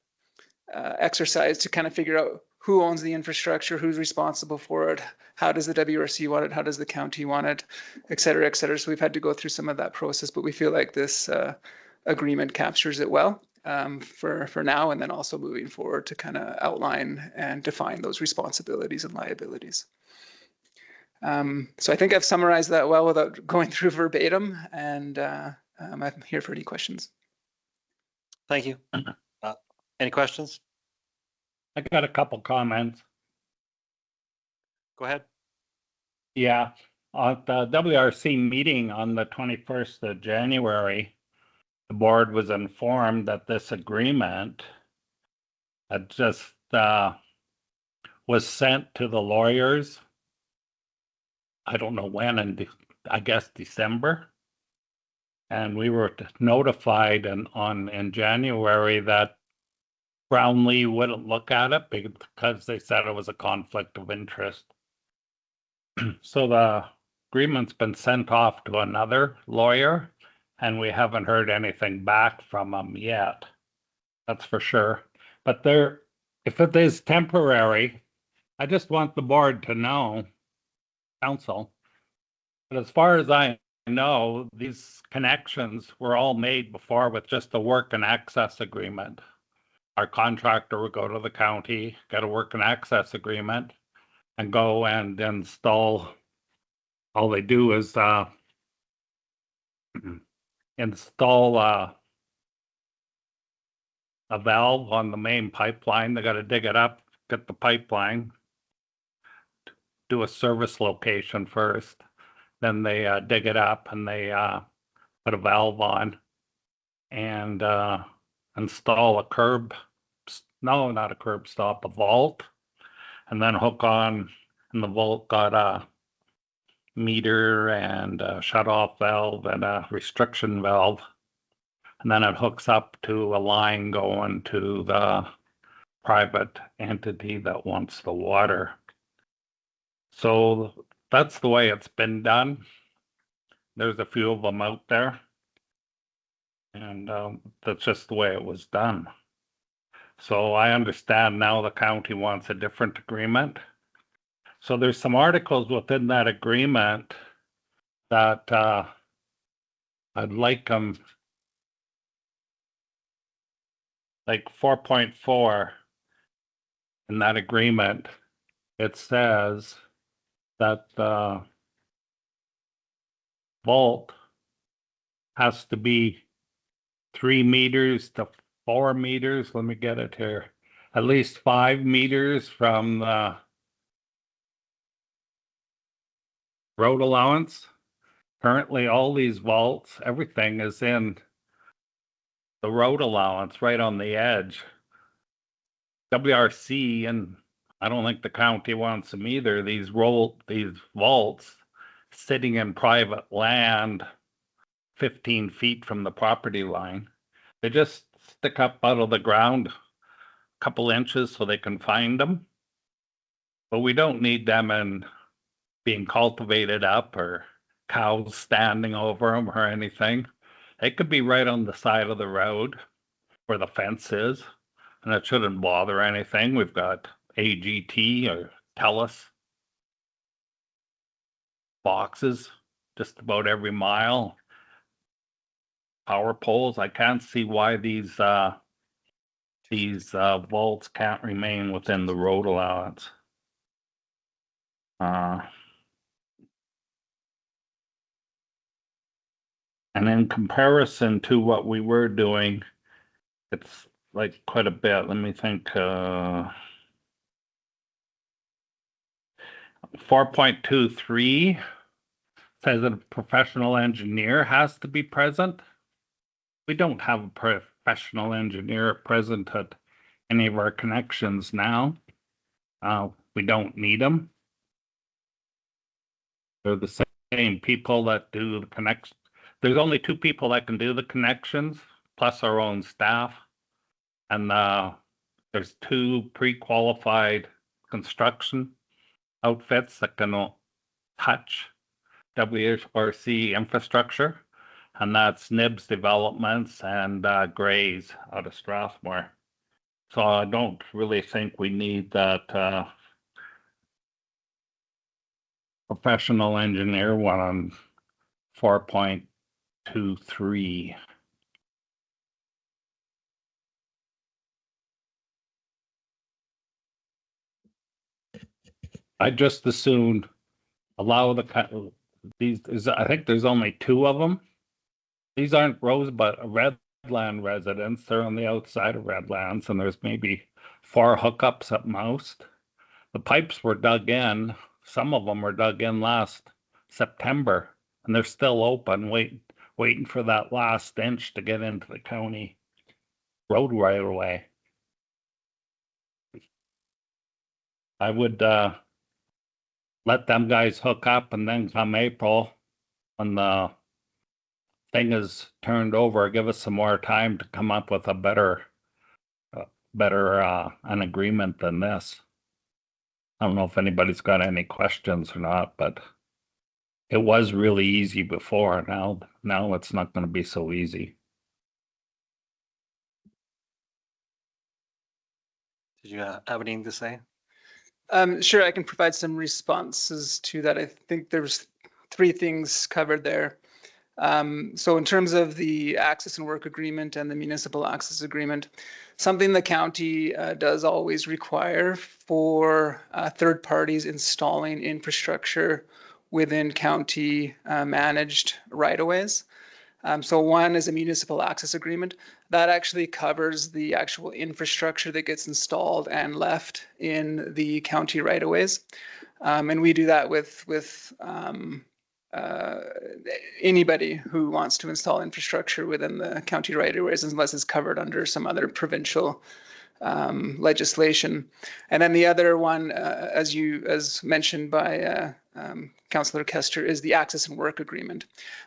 exercise to kind of figure out who owns the infrastructure, who's responsible for it, how does the WRC want it, how does the county want it, et cetera, et cetera. So we've had to go through some of that process, but we feel like this agreement captures it well for now, and then also moving forward to kind of outline and define those responsibilities and liabilities. So I think I've summarized that well without going through verbatim, and I'm here for any questions. Thank you. Any questions? I got a couple comments. Go ahead. Yeah, at the WRC meeting on the 21st of January, the board was informed that this agreement had just was sent to the lawyers. I don't know when, I guess December. And we were notified in January that Brownlee wouldn't look at it because they said it was a conflict of interest. So the agreement's been sent off to another lawyer, and we haven't heard anything back from them yet. That's for sure. But if it is temporary, I just want the board to know, council, but as far as I know, these connections were all made before with just a work and access agreement. Our contractor would go to the county, get a work and access agreement, and go and install. All they do is install a valve on the main pipeline. They got to dig it up, get the pipeline, do a service location first. Then they dig it up and they put a valve on and install a not a curb stop, a vault, and then hook on, and the vault got a meter and a shut-off valve and a restriction valve, and then it hooks up to a line going to the private entity that wants the water. So that's the way it's been done. There's a few of them out there, and that's just the way it was done. So I understand now the county wants a different agreement. So there's some articles within that agreement that I'd like them, like 4.4 in that agreement. It says that the vault has to be 3 meters to 4 meters. Let me get it here. At least 5 meters from the road allowance. Currently, all these vaults, everything is in the road allowance right on the edge. WRC, and I don't think the county wants them either, these vaults sitting in private land 15 feet from the property line. They just stick up out of the ground a couple inches so they can find them. But we don't need them in being cultivated up or cows standing over them or anything. They could be right on the side of the road where the fence is, and it shouldn't bother anything. We've got AGT or TELUS boxes just about every mile. Power poles. I can't see why these vaults can't remain within the road allowance. And in comparison to what we were doing, it's like quite a bit. Let me think, 4.23 says that a professional engineer has to be present. We don't have a professional engineer present at any of our connections now. We don't need them. They're the same people that do the connections. There's only 2 people that can do the connections, plus our own staff. And there's 2 pre-qualified construction outfits that can touch WRC infrastructure. And that's Nibs Developments and Grays out of Strathmore. So I don't really think we need that professional engineer one on 4.23. I just assumed allow these. I think there's only 2 of them. These aren't Redland residents. They're on the outside of Redlands, and there's maybe 4 hookups at most. The pipes were dug in. Some of them were dug in last September, and they're still open, waiting for that last inch to get into the county road right away. I would let them guys hook up, and then come April, when the thing is turned over, give us some more time to come up with a better an agreement than this. I don't know if anybody's got any questions or not, but it was really easy before. Now it's not going to be so easy. Did you have anything to say? Sure, I can provide some responses to that. I think there's 3 things covered there. So in terms of the access and work agreement and the municipal access agreement, something the county does always require for third parties installing infrastructure within county managed right-of-ways. So one is a municipal access agreement. That actually covers the actual infrastructure that gets installed and left in the county right-of-ways. And we do that with anybody who wants to install infrastructure within the county right-of-ways, unless it's covered under some other provincial legislation. And then the other one, as mentioned by Councillor Kester, is the access and work agreement.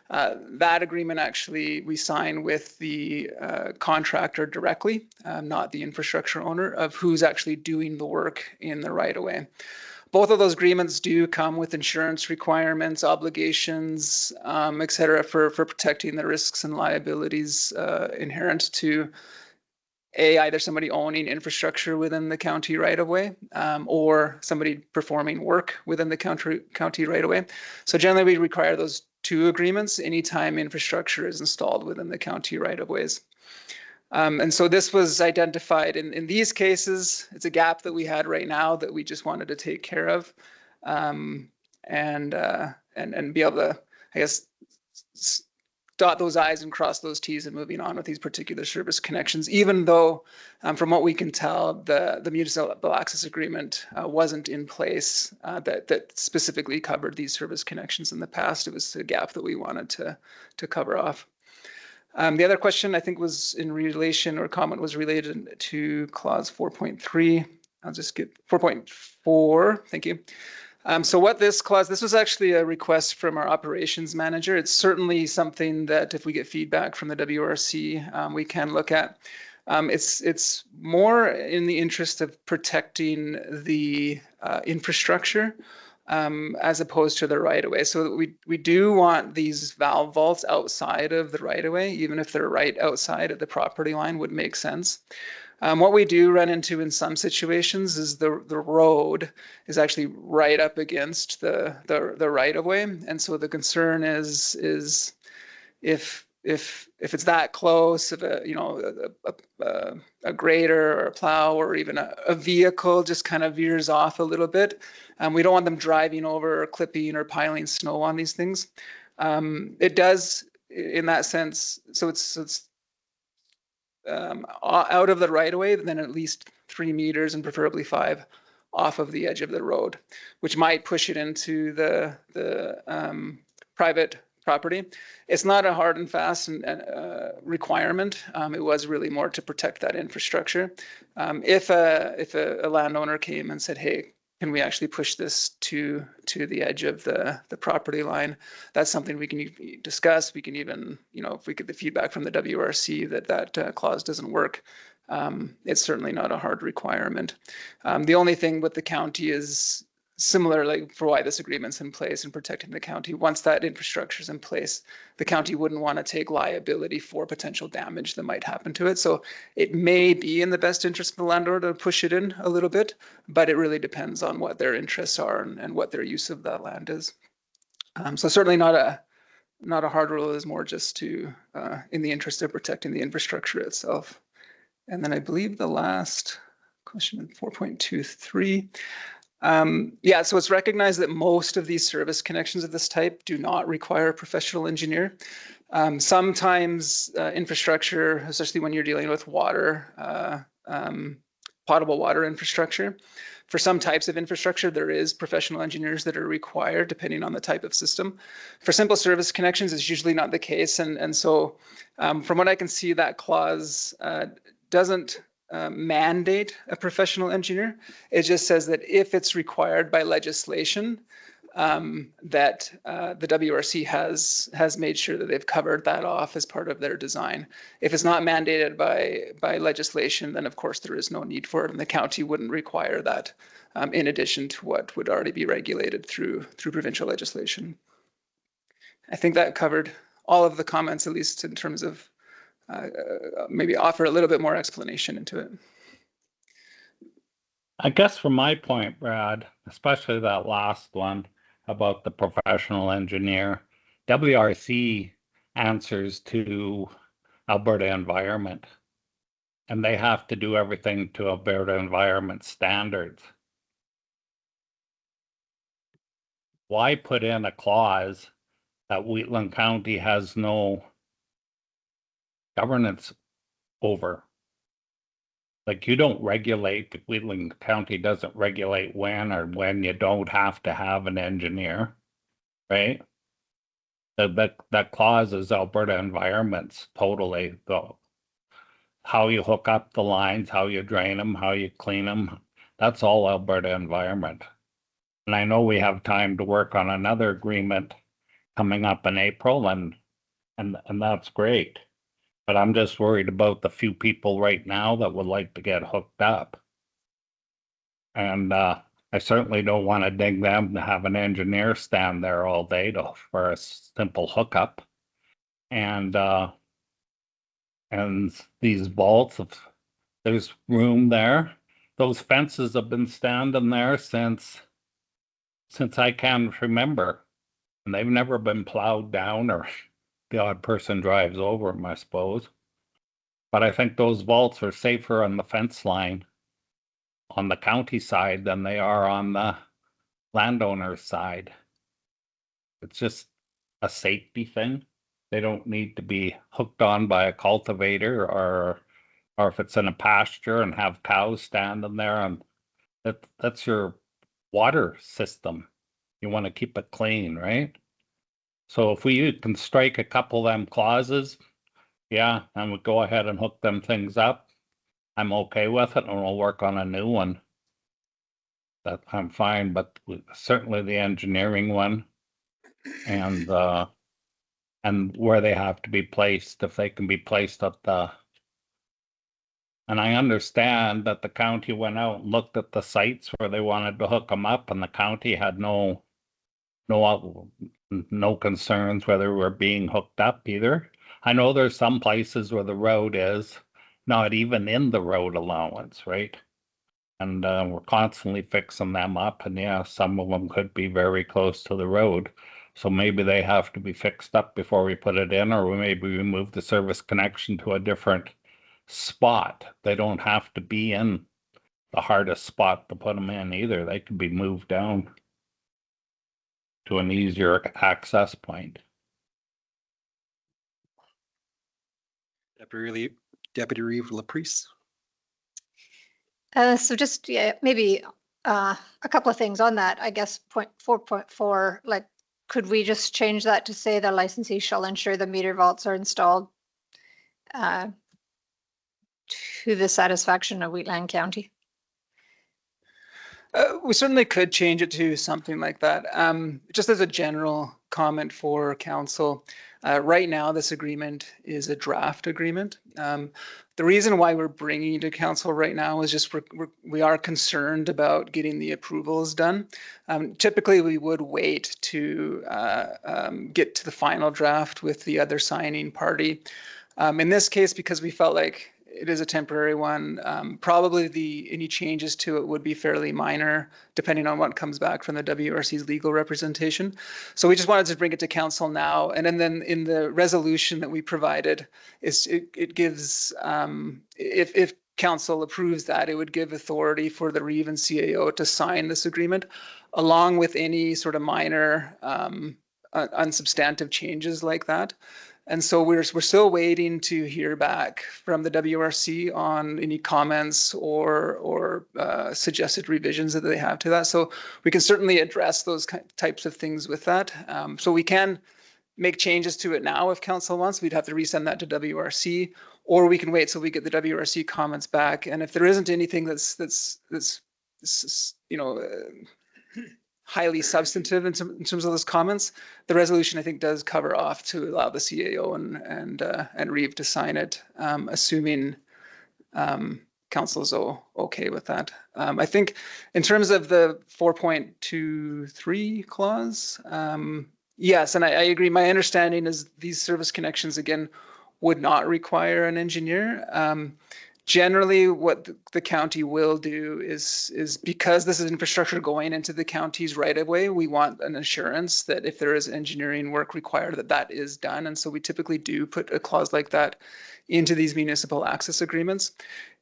That agreement actually we sign with the contractor directly, not the infrastructure owner, of who's actually doing the work in the right-of-way. Both of those agreements do come with insurance requirements, obligations, et cetera, for protecting the risks and liabilities inherent to either somebody owning infrastructure within the county right-of-way or somebody performing work within the county right-of-way. So generally we require those 2 agreements anytime infrastructure is installed within the county right-of-ways. And so this was identified in these cases. It's a gap that we had right now that we just wanted to take care of, and be able to, I guess, dot those I's and cross those T's and moving on with these particular service connections, even though from what we can tell, the municipal access agreement wasn't in place that specifically covered these service connections in the past. It was a gap that we wanted to cover off. The other question I think was in relation, or comment was related to clause 4.3. I'll just get 4.4. Thank you. So what this clause, this was actually a request from our operations manager. It's certainly something that if we get feedback from the WRC, we can look at. It's more in the interest of protecting the infrastructure as opposed to the right-of-way. So we do want these valve vaults outside of the right-of-way, even if they're right outside of the property line would make sense. What we do run into in some situations is the road is actually right up against the right-of-way, and so the concern is if it's that close, if a grader or a plow or even a vehicle just kind of veers off a little bit, we don't want them driving over or clipping or piling snow on these things. It does in that sense, so it's out of the right of way, then at least 3 meters and preferably 5 off of the edge of the road, which might push it into the private property. It's not a hard and fast requirement. It was really more to protect that infrastructure. If a landowner came and said, hey, can we actually push this to the edge of the property line? That's something we can discuss. We can even, if we get the feedback from the WRC that clause doesn't work, it's certainly not a hard requirement. The only thing with the county is similar, like for why this agreement's in place and protecting the county. Once that infrastructure is in place, the county wouldn't want to take liability for potential damage that might happen to it. So it may be in the best interest of the landlord to push it in a little bit, but it really depends on what their interests are and what their use of that land is. So certainly not a hard rule, is more just to in the interest of protecting the infrastructure itself. And then I believe the last question, 4.23. So it's recognized that most of these service connections of this type do not require a professional engineer. Sometimes infrastructure, especially when you're dealing with water, potable water infrastructure, for some types of infrastructure, there is professional engineers that are required depending on the type of system. For simple service connections, it's usually not the case. And so from what I can see, that clause doesn't mandate a professional engineer. It just says that if it's required by legislation, that the WRC has made sure that they've covered that off as part of their design. If it's not mandated by legislation, then of course there is no need for it, and the county wouldn't require that in addition to what would already be regulated through provincial legislation. I think that covered all of the comments, at least in terms of maybe offer a little bit more explanation into it. I guess from my point, Brad, especially that last one about the professional engineer, WRC answers to Alberta Environment, and they have to do everything to Alberta Environment standards. Why put in a clause that Wheatland County has no governance over? Like, you don't regulate, Wheatland County doesn't regulate when you don't have to have an engineer, right? That clause is Alberta Environment's totally, though. How you hook up the lines, how you drain them, how you clean them, that's all Alberta Environment. And I know we have time to work on another agreement coming up in April, and that's great. But I'm just worried about the few people right now that would like to get hooked up. And I certainly don't want to dig them to have an engineer stand there all day for a simple hookup. And these vaults, there's room there. Those fences have been standing there since I can remember. And they've never been plowed down, or the odd person drives over them, I suppose. But I think those vaults are safer on the fence line on the county side than they are on the landowner's side. It's just a safety thing. They don't need to be hooked on by a cultivator, or if it's in a pasture and have cows standing there, and that's your water system. You want to keep it clean, right? So if we can strike a couple of them clauses, yeah, and we go ahead and hook them things up, I'm okay with it, and we'll work on a new one. That I'm fine, but certainly the engineering one and where they have to be placed, if they can be placed at the. And I understand that the county went out and looked at the sites where they wanted to hook them up, and the county had no concerns whether we're being hooked up either. I know there's some places where the road is not even in the road allowance, right? And we're constantly fixing them up, and yeah, some of them could be very close to the road. So maybe they have to be fixed up before we put it in, or maybe we move the service connection to a different spot. They don't have to be in the hardest spot to put them in either. They could be moved down to an easier access point. Deputy Reeve Laprise. So just, yeah, maybe a couple of things on that, I guess, point 4.4, like, could we just change that to say the licensee shall ensure the meter vaults are installed to the satisfaction of Wheatland County? We certainly could change it to something like that. Just as a general comment for council, right now this agreement is a draft agreement. The reason why we're bringing it to council right now is just we are concerned about getting the approvals done. Typically, we would wait to get to the final draft with the other signing party. In this case, because we felt like it is a temporary one, probably any changes to it would be fairly minor, depending on what comes back from the WRC's legal representation. So we just wanted to bring it to council now. And then in the resolution that we provided, it gives, if council approves that, it would give authority for the Reeve and CAO to sign this agreement, along with any sort of minor unsubstantive changes like that. And so we're still waiting to hear back from the WRC on any comments or suggested revisions that they have to that. So we can certainly address those types of things with that. So we can make changes to it now if council wants. We'd have to resend that to WRC, or we can wait till we get the WRC comments back. And if there isn't anything that's you know, highly substantive in terms of those comments, the resolution I think does cover off to allow the CAO and Reeve to sign it, assuming council's okay with that. I think in terms of the 4.23 clause, yes, and I agree. My understanding is these service connections again would not require an engineer. Generally, what the county will do is because this is infrastructure going into the county's right of way, we want an assurance that if there is engineering work required, that is done. And so we typically do put a clause like that into these municipal access agreements.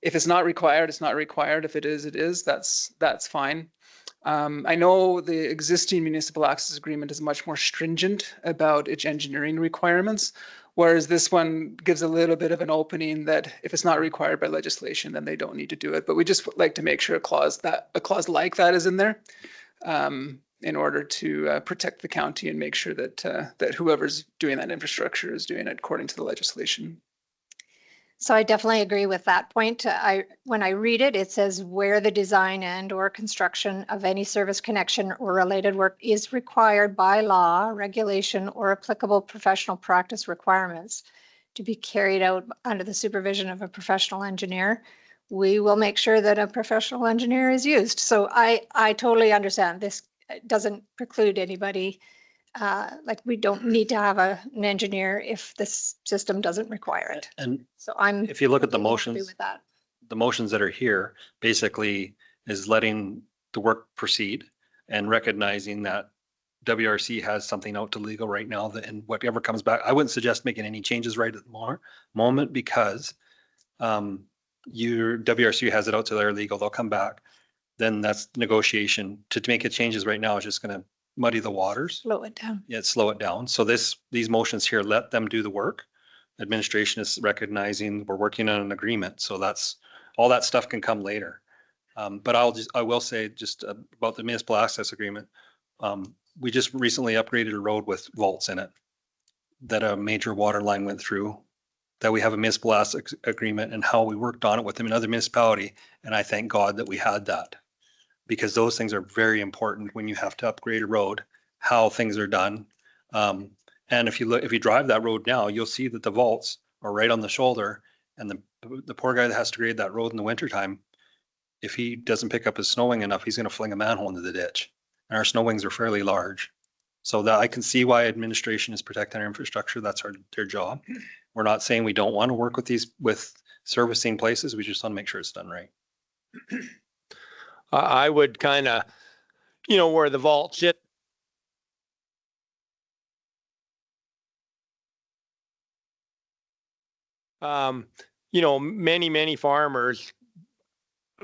If it's not required, it's not required. If it is, it is. That's fine. I know the existing municipal access agreement is much more stringent about its engineering requirements, whereas this one gives a little bit of an opening that if it's not required by legislation, then they don't need to do it. But we just like to make sure a clause like that is in there in order to protect the county and make sure that whoever's doing that infrastructure is doing it according to the legislation. So I definitely agree with that point. When I read it, it says where the design and or construction of any service connection or related work is required by law, regulation, or applicable professional practice requirements to be carried out under the supervision of a professional engineer, we will make sure that a professional engineer is used. So I totally understand. This doesn't preclude anybody. Like we don't need to have an engineer if this system doesn't require it. And so I'm. If you look at the completely happy motions, with that. the motions that are here basically is letting the work proceed and recognizing that WRC has something out to legal right now that, and whatever comes back, I wouldn't suggest making any changes right at the moment because your WRC has it out to their legal, they'll come back. Then that's negotiation. To make it changes right now is just going to muddy the waters. Slow it down. Yeah, slow it down. So these motions here, let them do the work. Administration is recognizing we're working on an agreement. So that's all that stuff can come later. But I will say just about the municipal access agreement. We just recently upgraded a road with vaults in it that a major water line went through, that we have a municipal access agreement and how we worked on it with another municipality. And I thank God that we had that, because those things are very important when you have to upgrade a road, how things are done. And if you drive that road now, you'll see that the vaults are right on the shoulder, and the poor guy that has to grade that road in the wintertime, if he doesn't pick up his snowing enough, he's going to fling a manhole into the ditch. And our snow wings are fairly large. So that I can see why administration is protecting our infrastructure. That's their job. We're not saying we don't want to work with servicing places. We just want to make sure it's done right. I would kind of, where the vaults sit. Many farmers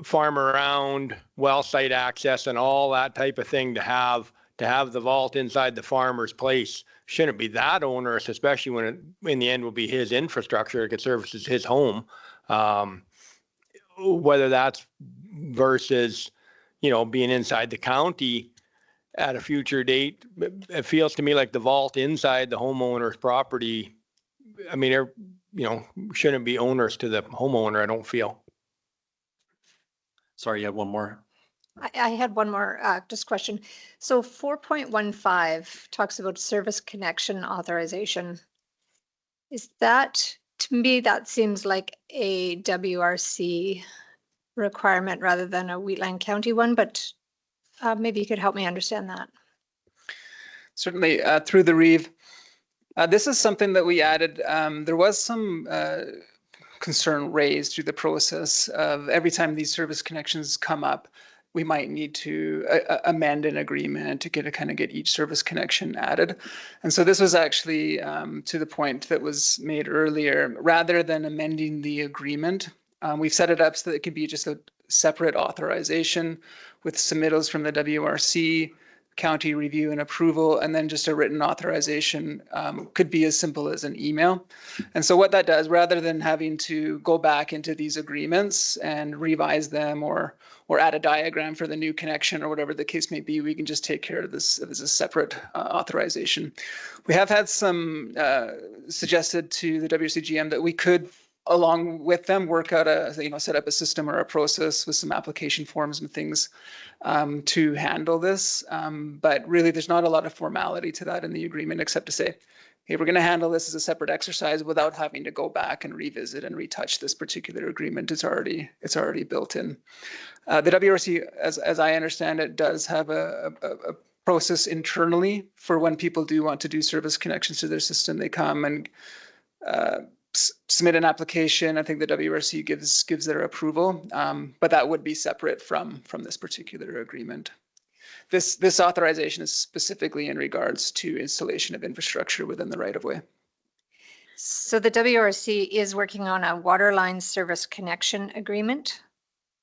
farm around well site access and all that type of thing to have to have the vault inside the farmer's place shouldn't be that onerous, especially when it, in the end, will be his infrastructure. It services his home. Whether that's versus, you know, being inside the county at a future date, it feels to me like the vault inside the homeowner's property, I mean, you know, shouldn't be onerous to the homeowner, I don't feel. Sorry, you had one more. I had one more just question. So 4.15 talks about service connection authorization. Is that, to me, that seems like a WRC requirement rather than a Wheatland County one, but maybe you could help me understand that. Certainly, through the Reeve. This is something that we added. There was some concern raised through the process of every time these service connections come up, we might need to amend an agreement to get each service connection added. And so this was actually to the point that was made earlier, rather than amending the agreement, we've set it up so that it can be just a separate authorization with submittals from the WRC, county review and approval, and then just a written authorization could be as simple as an email. And so what that does, rather than having to go back into these agreements and revise them or add a diagram for the new connection or whatever the case may be, we can just take care of this as a separate authorization. We have had some suggested to the WCGM that we could, along with them, work out set up a system or a process with some application forms and things to handle this. But really, there's not a lot of formality to that in the agreement, except to say, hey, we're going to handle this as a separate exercise without having to go back and revisit and retouch this particular agreement. It's already built in. The WRC, as I understand it, does have a process internally for when people do want to do service connections to their system. They come and submit an application. I think the WRC gives their approval, but that would be separate from this particular agreement. This authorization is specifically in regards to installation of infrastructure within the right-of-way. So the WRC is working on a water line service connection agreement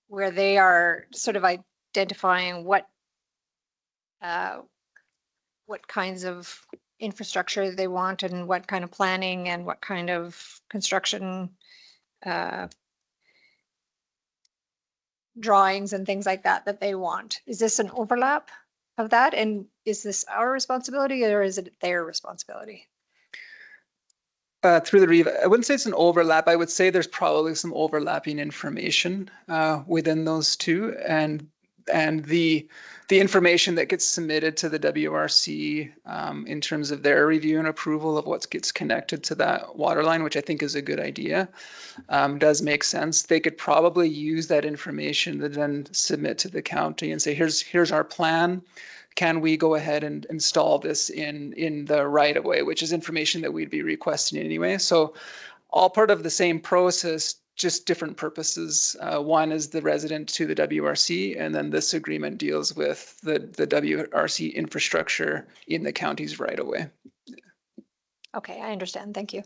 where they are sort of identifying what kinds of infrastructure they want and what kind of planning and what kind of construction drawings and things like that they want. Is this an overlap of that? And is this our responsibility or is it their responsibility? Through the Reeve, I wouldn't say it's an overlap. I would say there's probably some overlapping information within those two, and the information that gets submitted to the WRC in terms of their review and approval of what gets connected to that water line, which I think is a good idea, does make sense. They could probably use that information to then submit to the county and say, here's our plan. Can we go ahead and install this in the right of way, which is information that we'd be requesting anyway. So all part of the same process, just different purposes. One is the resident to the WRC, and then this agreement deals with the WRC infrastructure in the county's right of way. Okay, I understand. Thank you.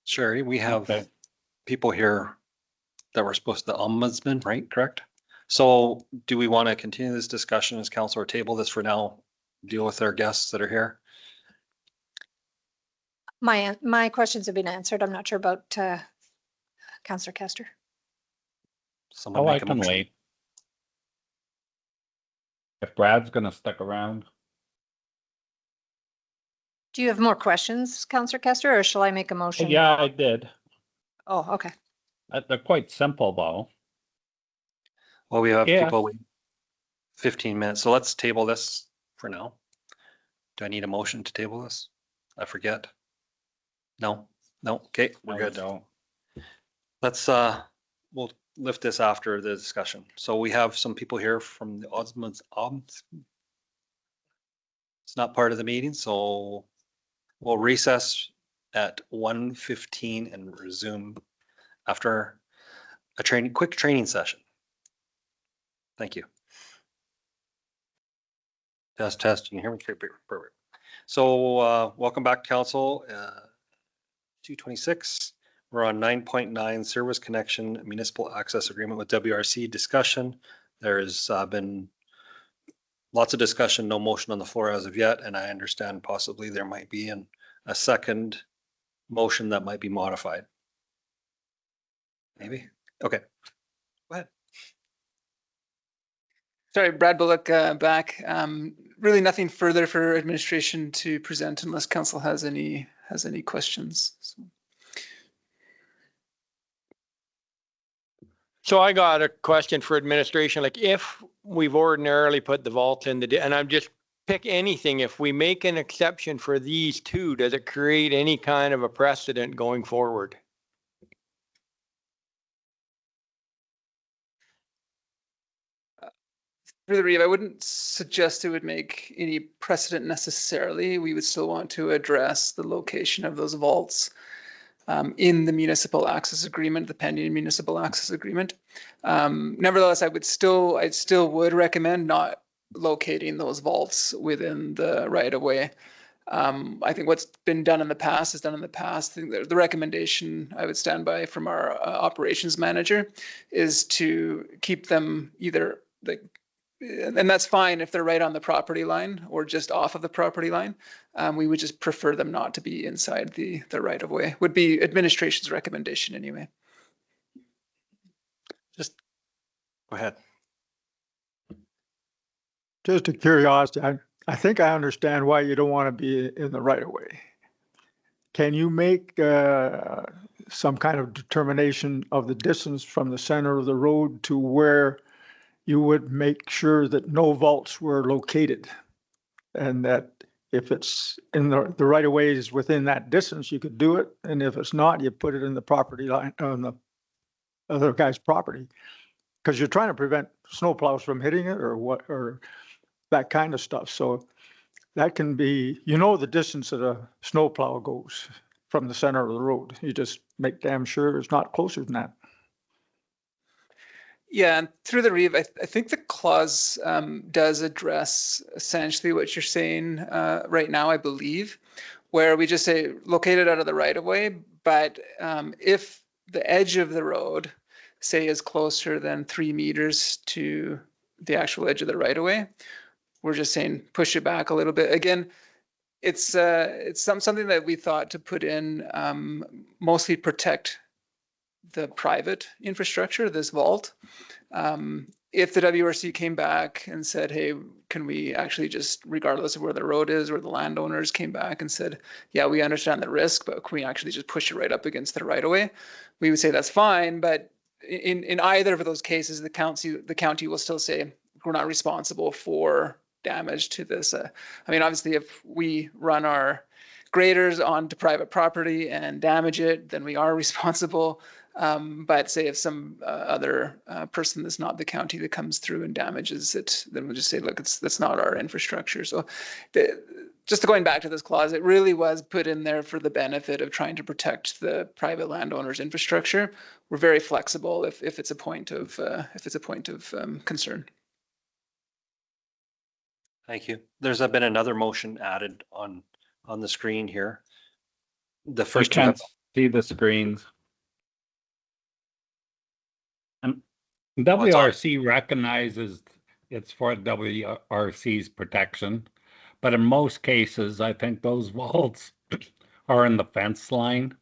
Sherry, we have people here that were supposed to, the ombudsman, right? Correct? So do we want to continue this discussion as council or table this for now? Deal with our guests that are here? My questions have been answered. I'm not sure about Councillor Kester. Someone I make a can motion. wait. If Brad's gonna stick around. Do you have more questions, Councillor Kester, or shall I make a motion? Yeah, I did. Oh, okay. They're quite simple though. Well, we have Yeah. people, 15 minutes, so let's table this for now. Do I need a motion to table this? I forget. No, okay, we're good. Don't. Let's, we'll lift this after the discussion. So we have some people here from the ombudsman. It's not part of the meeting, so we'll recess at 1:15 and resume after a quick training session. Thank you. Test, you can hear me? Perfect. So welcome back, council. 226. We're on 9.9 service connection municipal access agreement with WRC discussion. There has been Lots of discussion, no motion on the floor as of yet, and I understand possibly there might be a second motion that might be modified. Maybe? Okay. Go ahead. Sorry, Brad Bullock back. Really nothing further for administration to present unless council has any questions. So I got a question for administration, like if we've ordinarily put the vault in and I'm just pick anything, if we make an exception for these two, does it create any kind of a precedent going forward? Through the Reeve, I wouldn't suggest it would make any precedent necessarily. We would still want to address the location of those vaults in the municipal access agreement, the pending municipal access agreement. Nevertheless, I still would recommend not locating those vaults within the right of way. I think what's been done in the past is done in the past. I think the recommendation I would stand by from our operations manager is to keep them either like, and that's fine if they're right on the property line or just off of the property line. We would just prefer them not to be inside the right of way, would be administration's recommendation anyway. Just go ahead. Just a curiosity, I think I understand why you don't want to be in the right of way. Can you make some kind of determination of the distance from the center of the road to where you would make sure that no vaults were located? And that if it's in the right of way is within that distance, you could do it. And if it's not, you put it in the property line on the other guy's property. Because you're trying to prevent snowplows from hitting it or what, or that kind of stuff. So that can be, the distance that a snowplow goes from the center of the road. You just make damn sure it's not closer than that. Yeah, and through the Reeve, I think the clause does address essentially what you're saying right now, I believe, where we just say located out of the right of way. But if the edge of the road, say, is closer than 3 meters to the actual edge of the right of way, we're just saying push it back a little bit. Again, it's something that we thought to put in mostly protect the private infrastructure, this vault. If the WRC came back and said, hey, can we actually just, regardless of where the road is, where the landowners came back and said, yeah, we understand the risk, but can we actually just push it right up against the right of way? We would say that's fine, but in either of those cases, the county will still say, we're not responsible for damage to this. I mean, obviously, if we run our graders onto private property and damage it, then we are responsible. But say if some other person that's not the county that comes through and damages it, then we'll just say, look, that's not our infrastructure. So just going back to this clause, it really was put in there for the benefit of trying to protect the private landowner's infrastructure. We're very flexible if it's a point of concern. Thank you. There's been another motion added on the screen here. The I first can't see the screens. And WRC recognizes it's for WRC's protection, but in most cases, I think those vaults are in the fence line,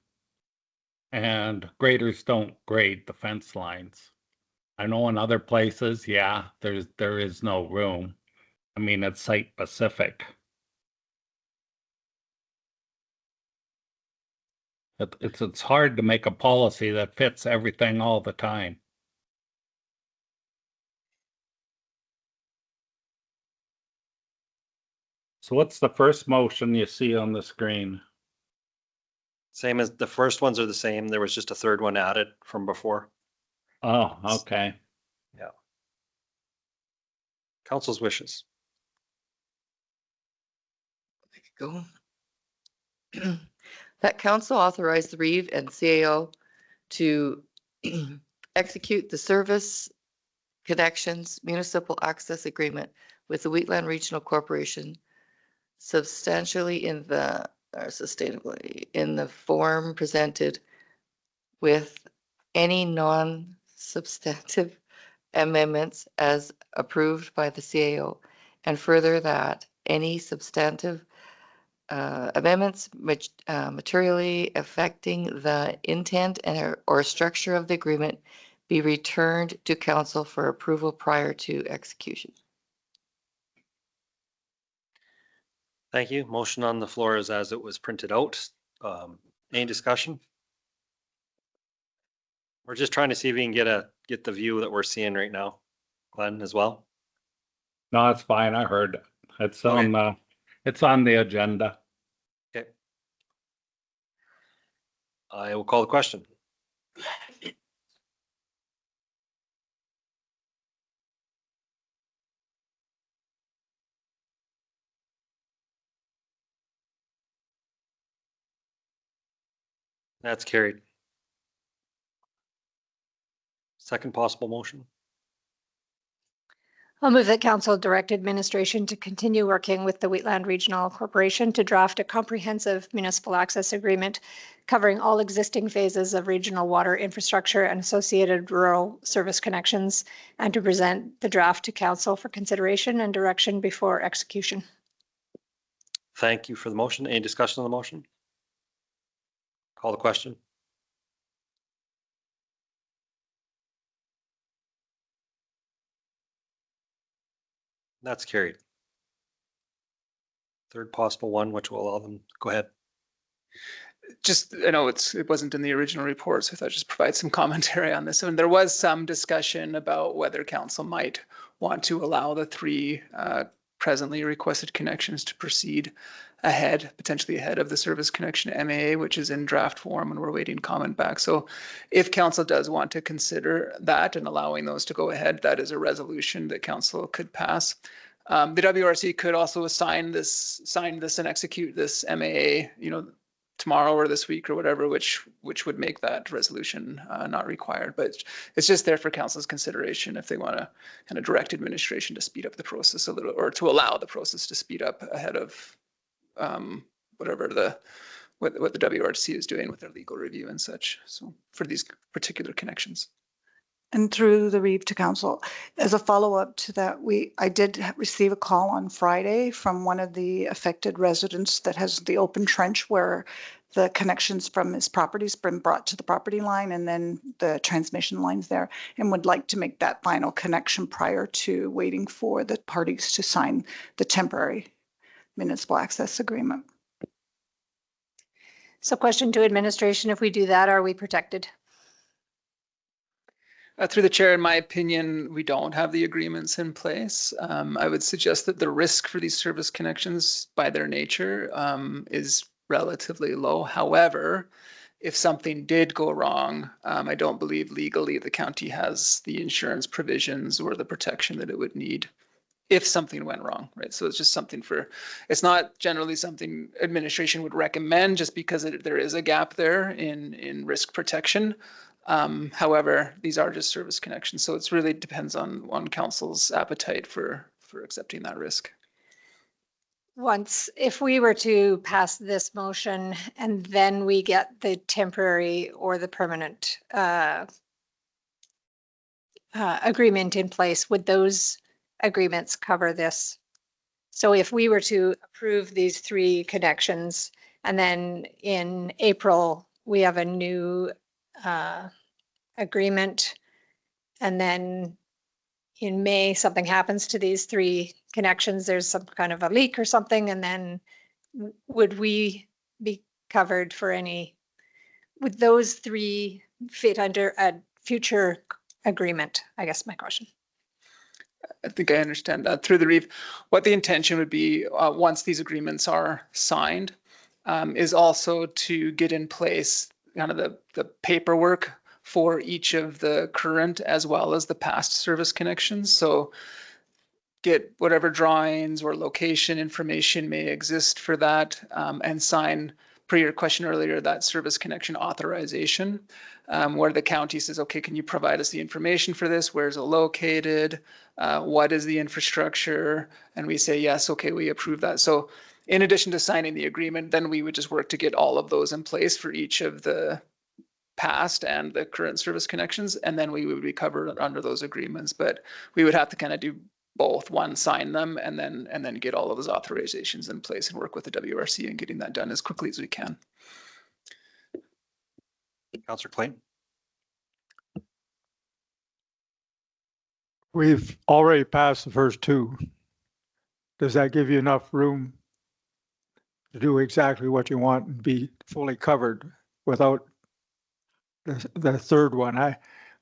and graders don't grade the fence lines. I know in other places, yeah, there is no room. I mean, it's site specific. It's hard to make a policy that fits everything all the time. So what's the first motion you see on the screen? Same as the first ones are the same. There was just a third one added from before. Oh, okay. Yeah. Council's wishes. Go. That council authorized the Reeve and CAO to execute the service connections municipal access agreement with the Wheatland Regional Corporation sustainably in the form presented with any non-substantive amendments as approved by the CAO and further that any substantive amendments materially affecting the intent and or structure of the agreement be returned to council for approval prior to execution. Thank you. Motion on the floor is as it was printed out. Any discussion? We're just trying to see if we can get the view that we're seeing right now. Glenn as well. No, it's fine. I heard it's Okay. it's on the agenda. Okay. I will call the question. That's carried. Second possible motion. I'll move that council direct administration to continue working with the Wheatland Regional Corporation to draft a comprehensive municipal access agreement covering all existing phases of regional water infrastructure and associated rural service connections, and to present the draft to council for consideration and direction before execution. Thank you for the motion. Any discussion on the motion? Call the question. That's carried. Third possible one, which will allow them, go ahead. Just, I know it wasn't in the original report, so I thought I'd just provide some commentary on this. And there was some discussion about whether council might want to allow the three presently requested connections to proceed ahead, potentially ahead of the service connection MAA, which is in draft form and we're waiting comment back. So if council does want to consider that and allowing those to go ahead, that is a resolution that council could pass. The WRC could also sign this and execute this MAA, tomorrow or this week or whatever, which would make that resolution not required. But it's just there for council's consideration if they want to kind of direct administration to speed up the process a little, or to allow the process to speed up ahead of whatever what the WRC is doing with their legal review and such. So for these particular connections. And through the Reeve to council, as a follow-up to that, I did receive a call on Friday from one of the affected residents that has the open trench where the connections from his property's been brought to the property line and then the transmission lines there, and would like to make that final connection prior to waiting for the parties to sign the temporary municipal access agreement. So question to administration, if we do that, are we protected? Through the chair, in my opinion, we don't have the agreements in place. I would suggest that the risk for these service connections by their nature is relatively low. However, if something did go wrong, I don't believe legally the county has the insurance provisions or the protection that it would need if something went wrong, right? So it's just something it's not generally something administration would recommend just because there is a gap there in risk protection. However, these are just service connections. So it really depends on council's appetite for accepting that risk. If we were to pass this motion and then we get the temporary or the permanent agreement in place, would those agreements cover this? So if we were to approve these three connections and then in April, we have a new agreement, and then in May, something happens to these three connections, there's some kind of a leak or something, and then would we be covered for would those three fit under a future agreement? I guess my question. I think I understand that. Through the Reeve, what the intention would be once these agreements are signed is also to get in place kind of the paperwork for each of the current as well as the past service connections. So get whatever drawings or location information may exist for that and sign, per your question earlier, that service connection authorization where the county says, okay, can you provide us the information for this? Where's it located? What is the infrastructure? And we say, yes, okay, we approve that. So in addition to signing the agreement, then we would just work to get all of those in place for each of the past and the current service connections, and then we would be covered under those agreements. But we would have to kind of do both, one, sign them, and then get all of those authorizations in place and work with the WRC and getting that done as quickly as we can. Councillor Clayton? We've already passed the first two. Does that give you enough room to do exactly what you want and be fully covered without the third one?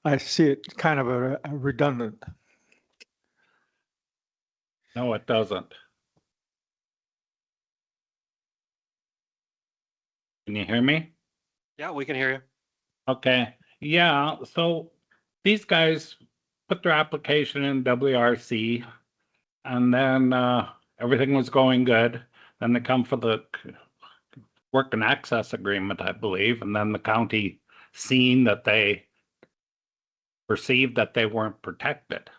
I see it kind of a redundant. No, it doesn't. Can you hear me? Yeah, we can hear you. Okay, yeah, so these guys put their application in WRC and then everything was going good. Then they come for the work and access agreement, I believe, and then the county seen that they perceived that they weren't protected.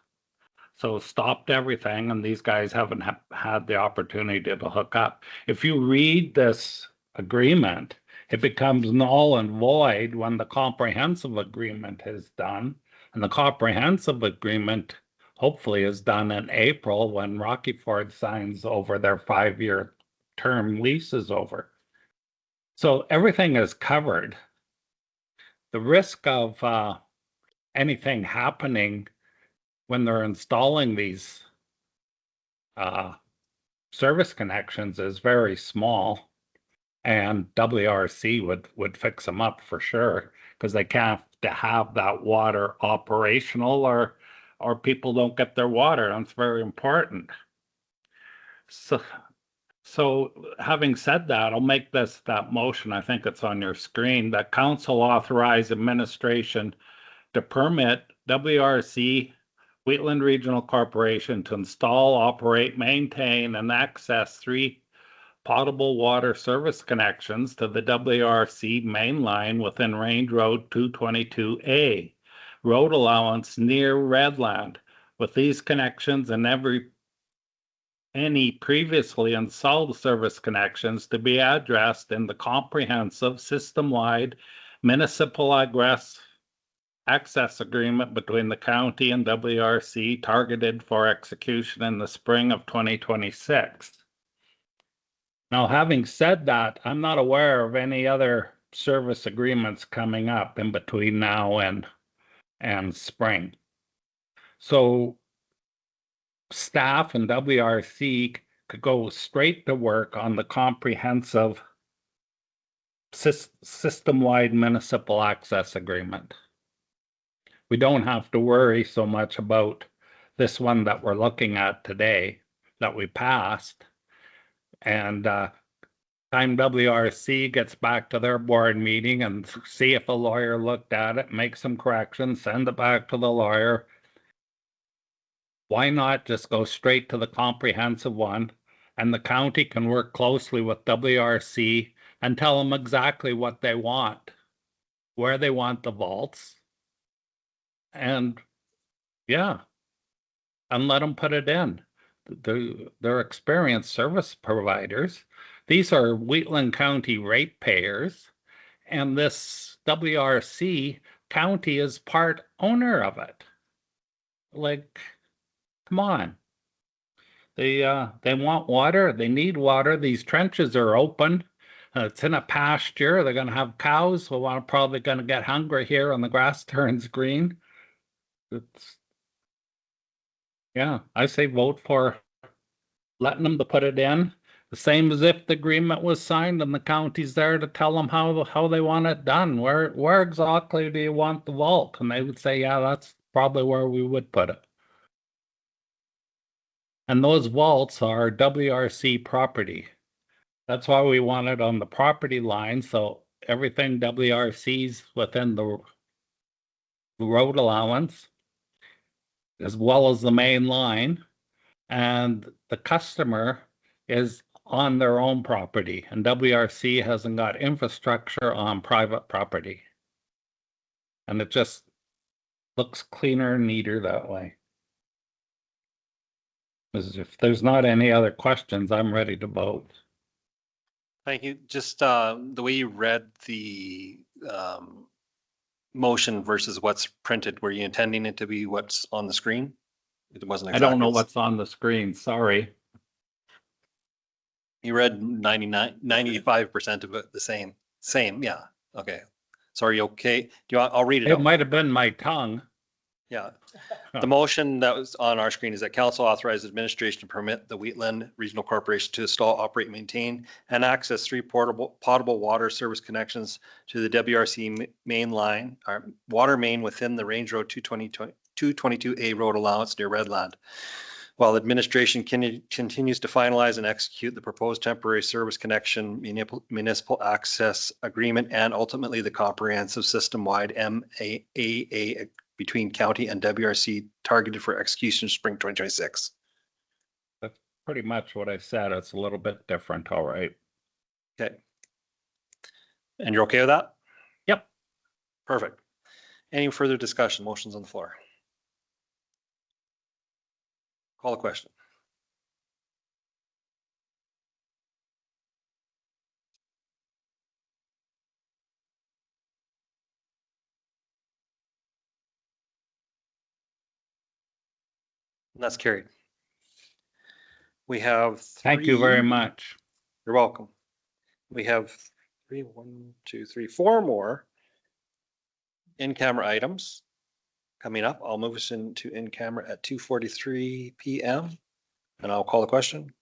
So stopped everything, and these guys haven't had the opportunity to hook up. If you read this agreement, it becomes null and void when the comprehensive agreement is done. And the comprehensive agreement hopefully is done in April when Rocky Ford signs over their 5-year term lease is over. So everything is covered. The risk of anything happening when they're installing these service connections is very small. And WRC would fix them up for sure, because they can't have that water operational or people don't get their water. That's very important. So having said that, I'll make that motion. I think it's on your screen, that council authorize administration to permit WRC Wheatland Regional Corporation to install, operate, maintain, and access 3 potable water service connections to the WRC main line within Range Road 222A, road allowance near Redland. With these connections and any previously installed service connections to be addressed in the comprehensive system-wide municipal access agreement between the county and WRC targeted for execution in the spring of 2026. Now, having said that, I'm not aware of any other service agreements coming up in between now and spring. So staff and WRC could go straight to work on the comprehensive system-wide municipal access agreement. We don't have to worry so much about this one that we're looking at today that we passed. And time WRC gets back to their board meeting and see if a lawyer looked at it, make some corrections, send it back to the lawyer. Why not just go straight to the comprehensive one, and the county can work closely with WRC and tell them exactly what they want, where they want the vaults, and yeah, and let them put it in. They're experienced service providers. These are Wheatland County ratepayers, and this WRC county is part owner of it. Like, come on. They want water. They need water. These trenches are open. It's in a pasture. They're going to have cows who are probably going to get hungry here when the grass turns green. Yeah, I say vote for letting them to put it in. The same as if the agreement was signed and the county's there to tell them how they want it done. Where exactly do you want the vault? And they would say, yeah, that's probably where we would put it. And those vaults are WRC property. That's why we want it on the property line. So everything WRC's within the road allowance, as well as the main line, and the customer is on their own property, and WRC hasn't got infrastructure on private property. And it just looks cleaner and neater that way. If there's not any other questions, I'm ready to vote. Thank you. Just the way you read the motion versus what's printed, were you intending it to be what's on the screen? It wasn't I exactly. don't know what's on the screen, sorry. You read 95% of it the same, yeah, okay. So are you okay? Do you want, I'll read it It out. might have been my tongue. Yeah. The motion that was on our screen is that council authorize administration to permit the Wheatland Regional Corporation to install, operate, maintain, and access 3 potable water service connections to the WRC main line, our water main within the Range Road 222A road allowance near Redland. While administration continues to finalize and execute the proposed temporary service connection municipal access agreement and ultimately the comprehensive system-wide MAA between county and WRC targeted for execution spring 2026. That's pretty much what I said. It's a little bit different, all right. Okay. And you're okay with that? Yep. Perfect. Any further discussion? Motions on the floor. Call the question. And that's carried. We have Thank you very 3 much. You're welcome. We have 4 more in-camera items coming up. I'll move us into in-camera at 2:43 p.m. and I'll call the question.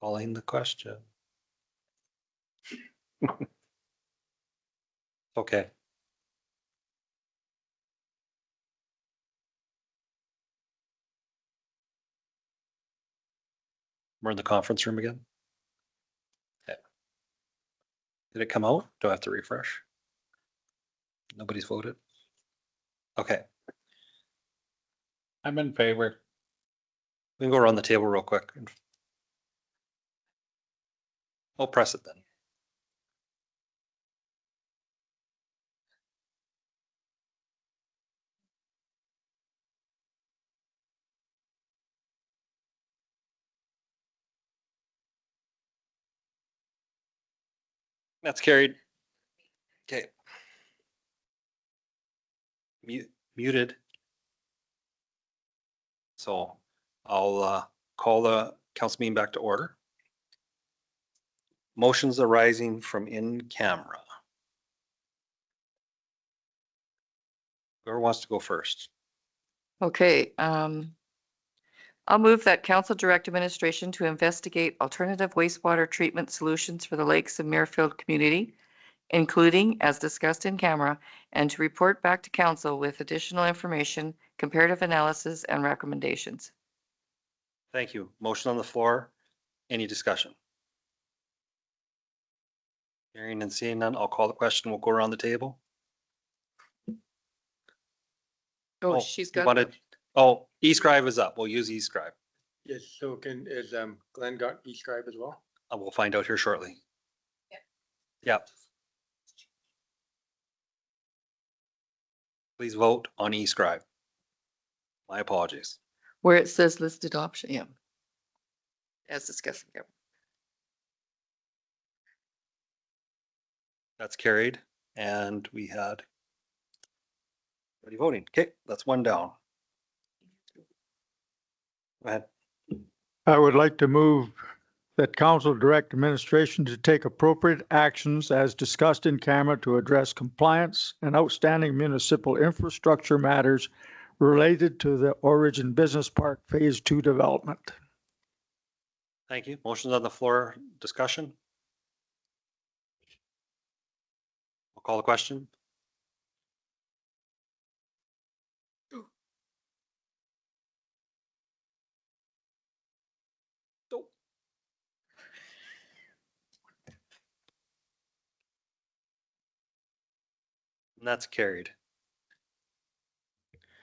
Calling the question. Okay. We're in the conference room again. Okay. Did it come out? Do I have to refresh? Nobody's voted? Okay. I'm in favor. We can go around the table real quick. I'll press it then. That's carried. Okay. Muted. So I'll call the council meeting back to order. Motions arising from in camera. Whoever wants to go first. Okay, I'll move that council direct administration to investigate alternative wastewater treatment solutions for the Lakes of Muirfield community, including as discussed in camera, and to report back to council with additional information, comparative analysis, and recommendations. Thank you. Motion on the floor. Any discussion? Hearing and seeing none, I'll call the question. We'll go around the table. Oh, she's you got. wanted- Oh, eScribe is up. We'll use eScribe. Yes, so is Glenn got eScribe as well? We'll find out here shortly. Yeah. Please vote on eScribe. My apologies. Where it says listed option, yeah. As discussed. Yeah. That's carried. And we had anybody voting? Okay, that's 1 down. Go ahead. I would like to move that council direct administration to take appropriate actions as discussed in camera to address compliance and outstanding municipal infrastructure matters related to the Origin Business Park Phase 2 development. Thank you. Motion's on the floor. Discussion? I'll call the question. And that's carried.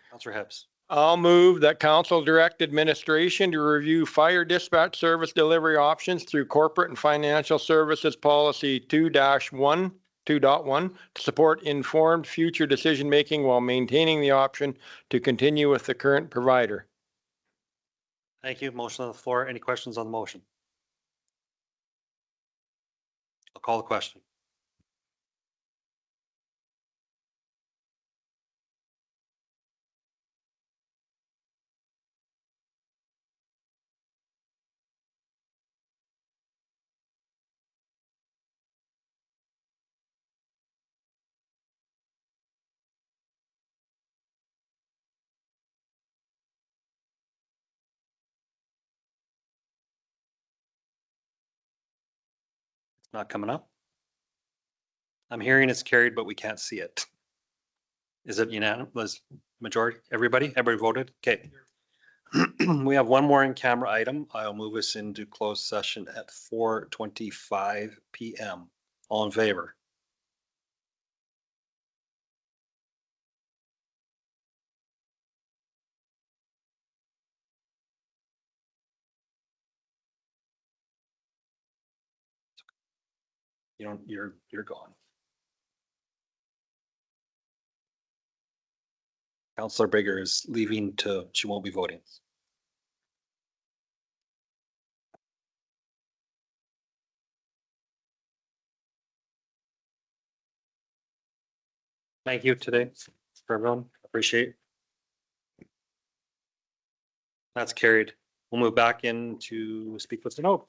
Councilor Hibbs. I'll move that council direct administration to review fire dispatch service delivery options through corporate and financial services policy 2-1 2.1 to support informed future decision-making while maintaining the option to continue with the current provider. Thank you. Motion on the floor. Any questions on the motion? I'll call the question. It's not coming up. I'm hearing it's carried, but we can't see it. Is it unanimous? Majority? Everybody? Everybody voted? Okay. We have one more in-camera item. I'll move us into closed session at 4:25 PM. All in favor? You're gone. Counselor Bigger is leaving she won't be voting. Thank you today for everyone. Appreciate it. That's carried. We'll move back into speak with the note.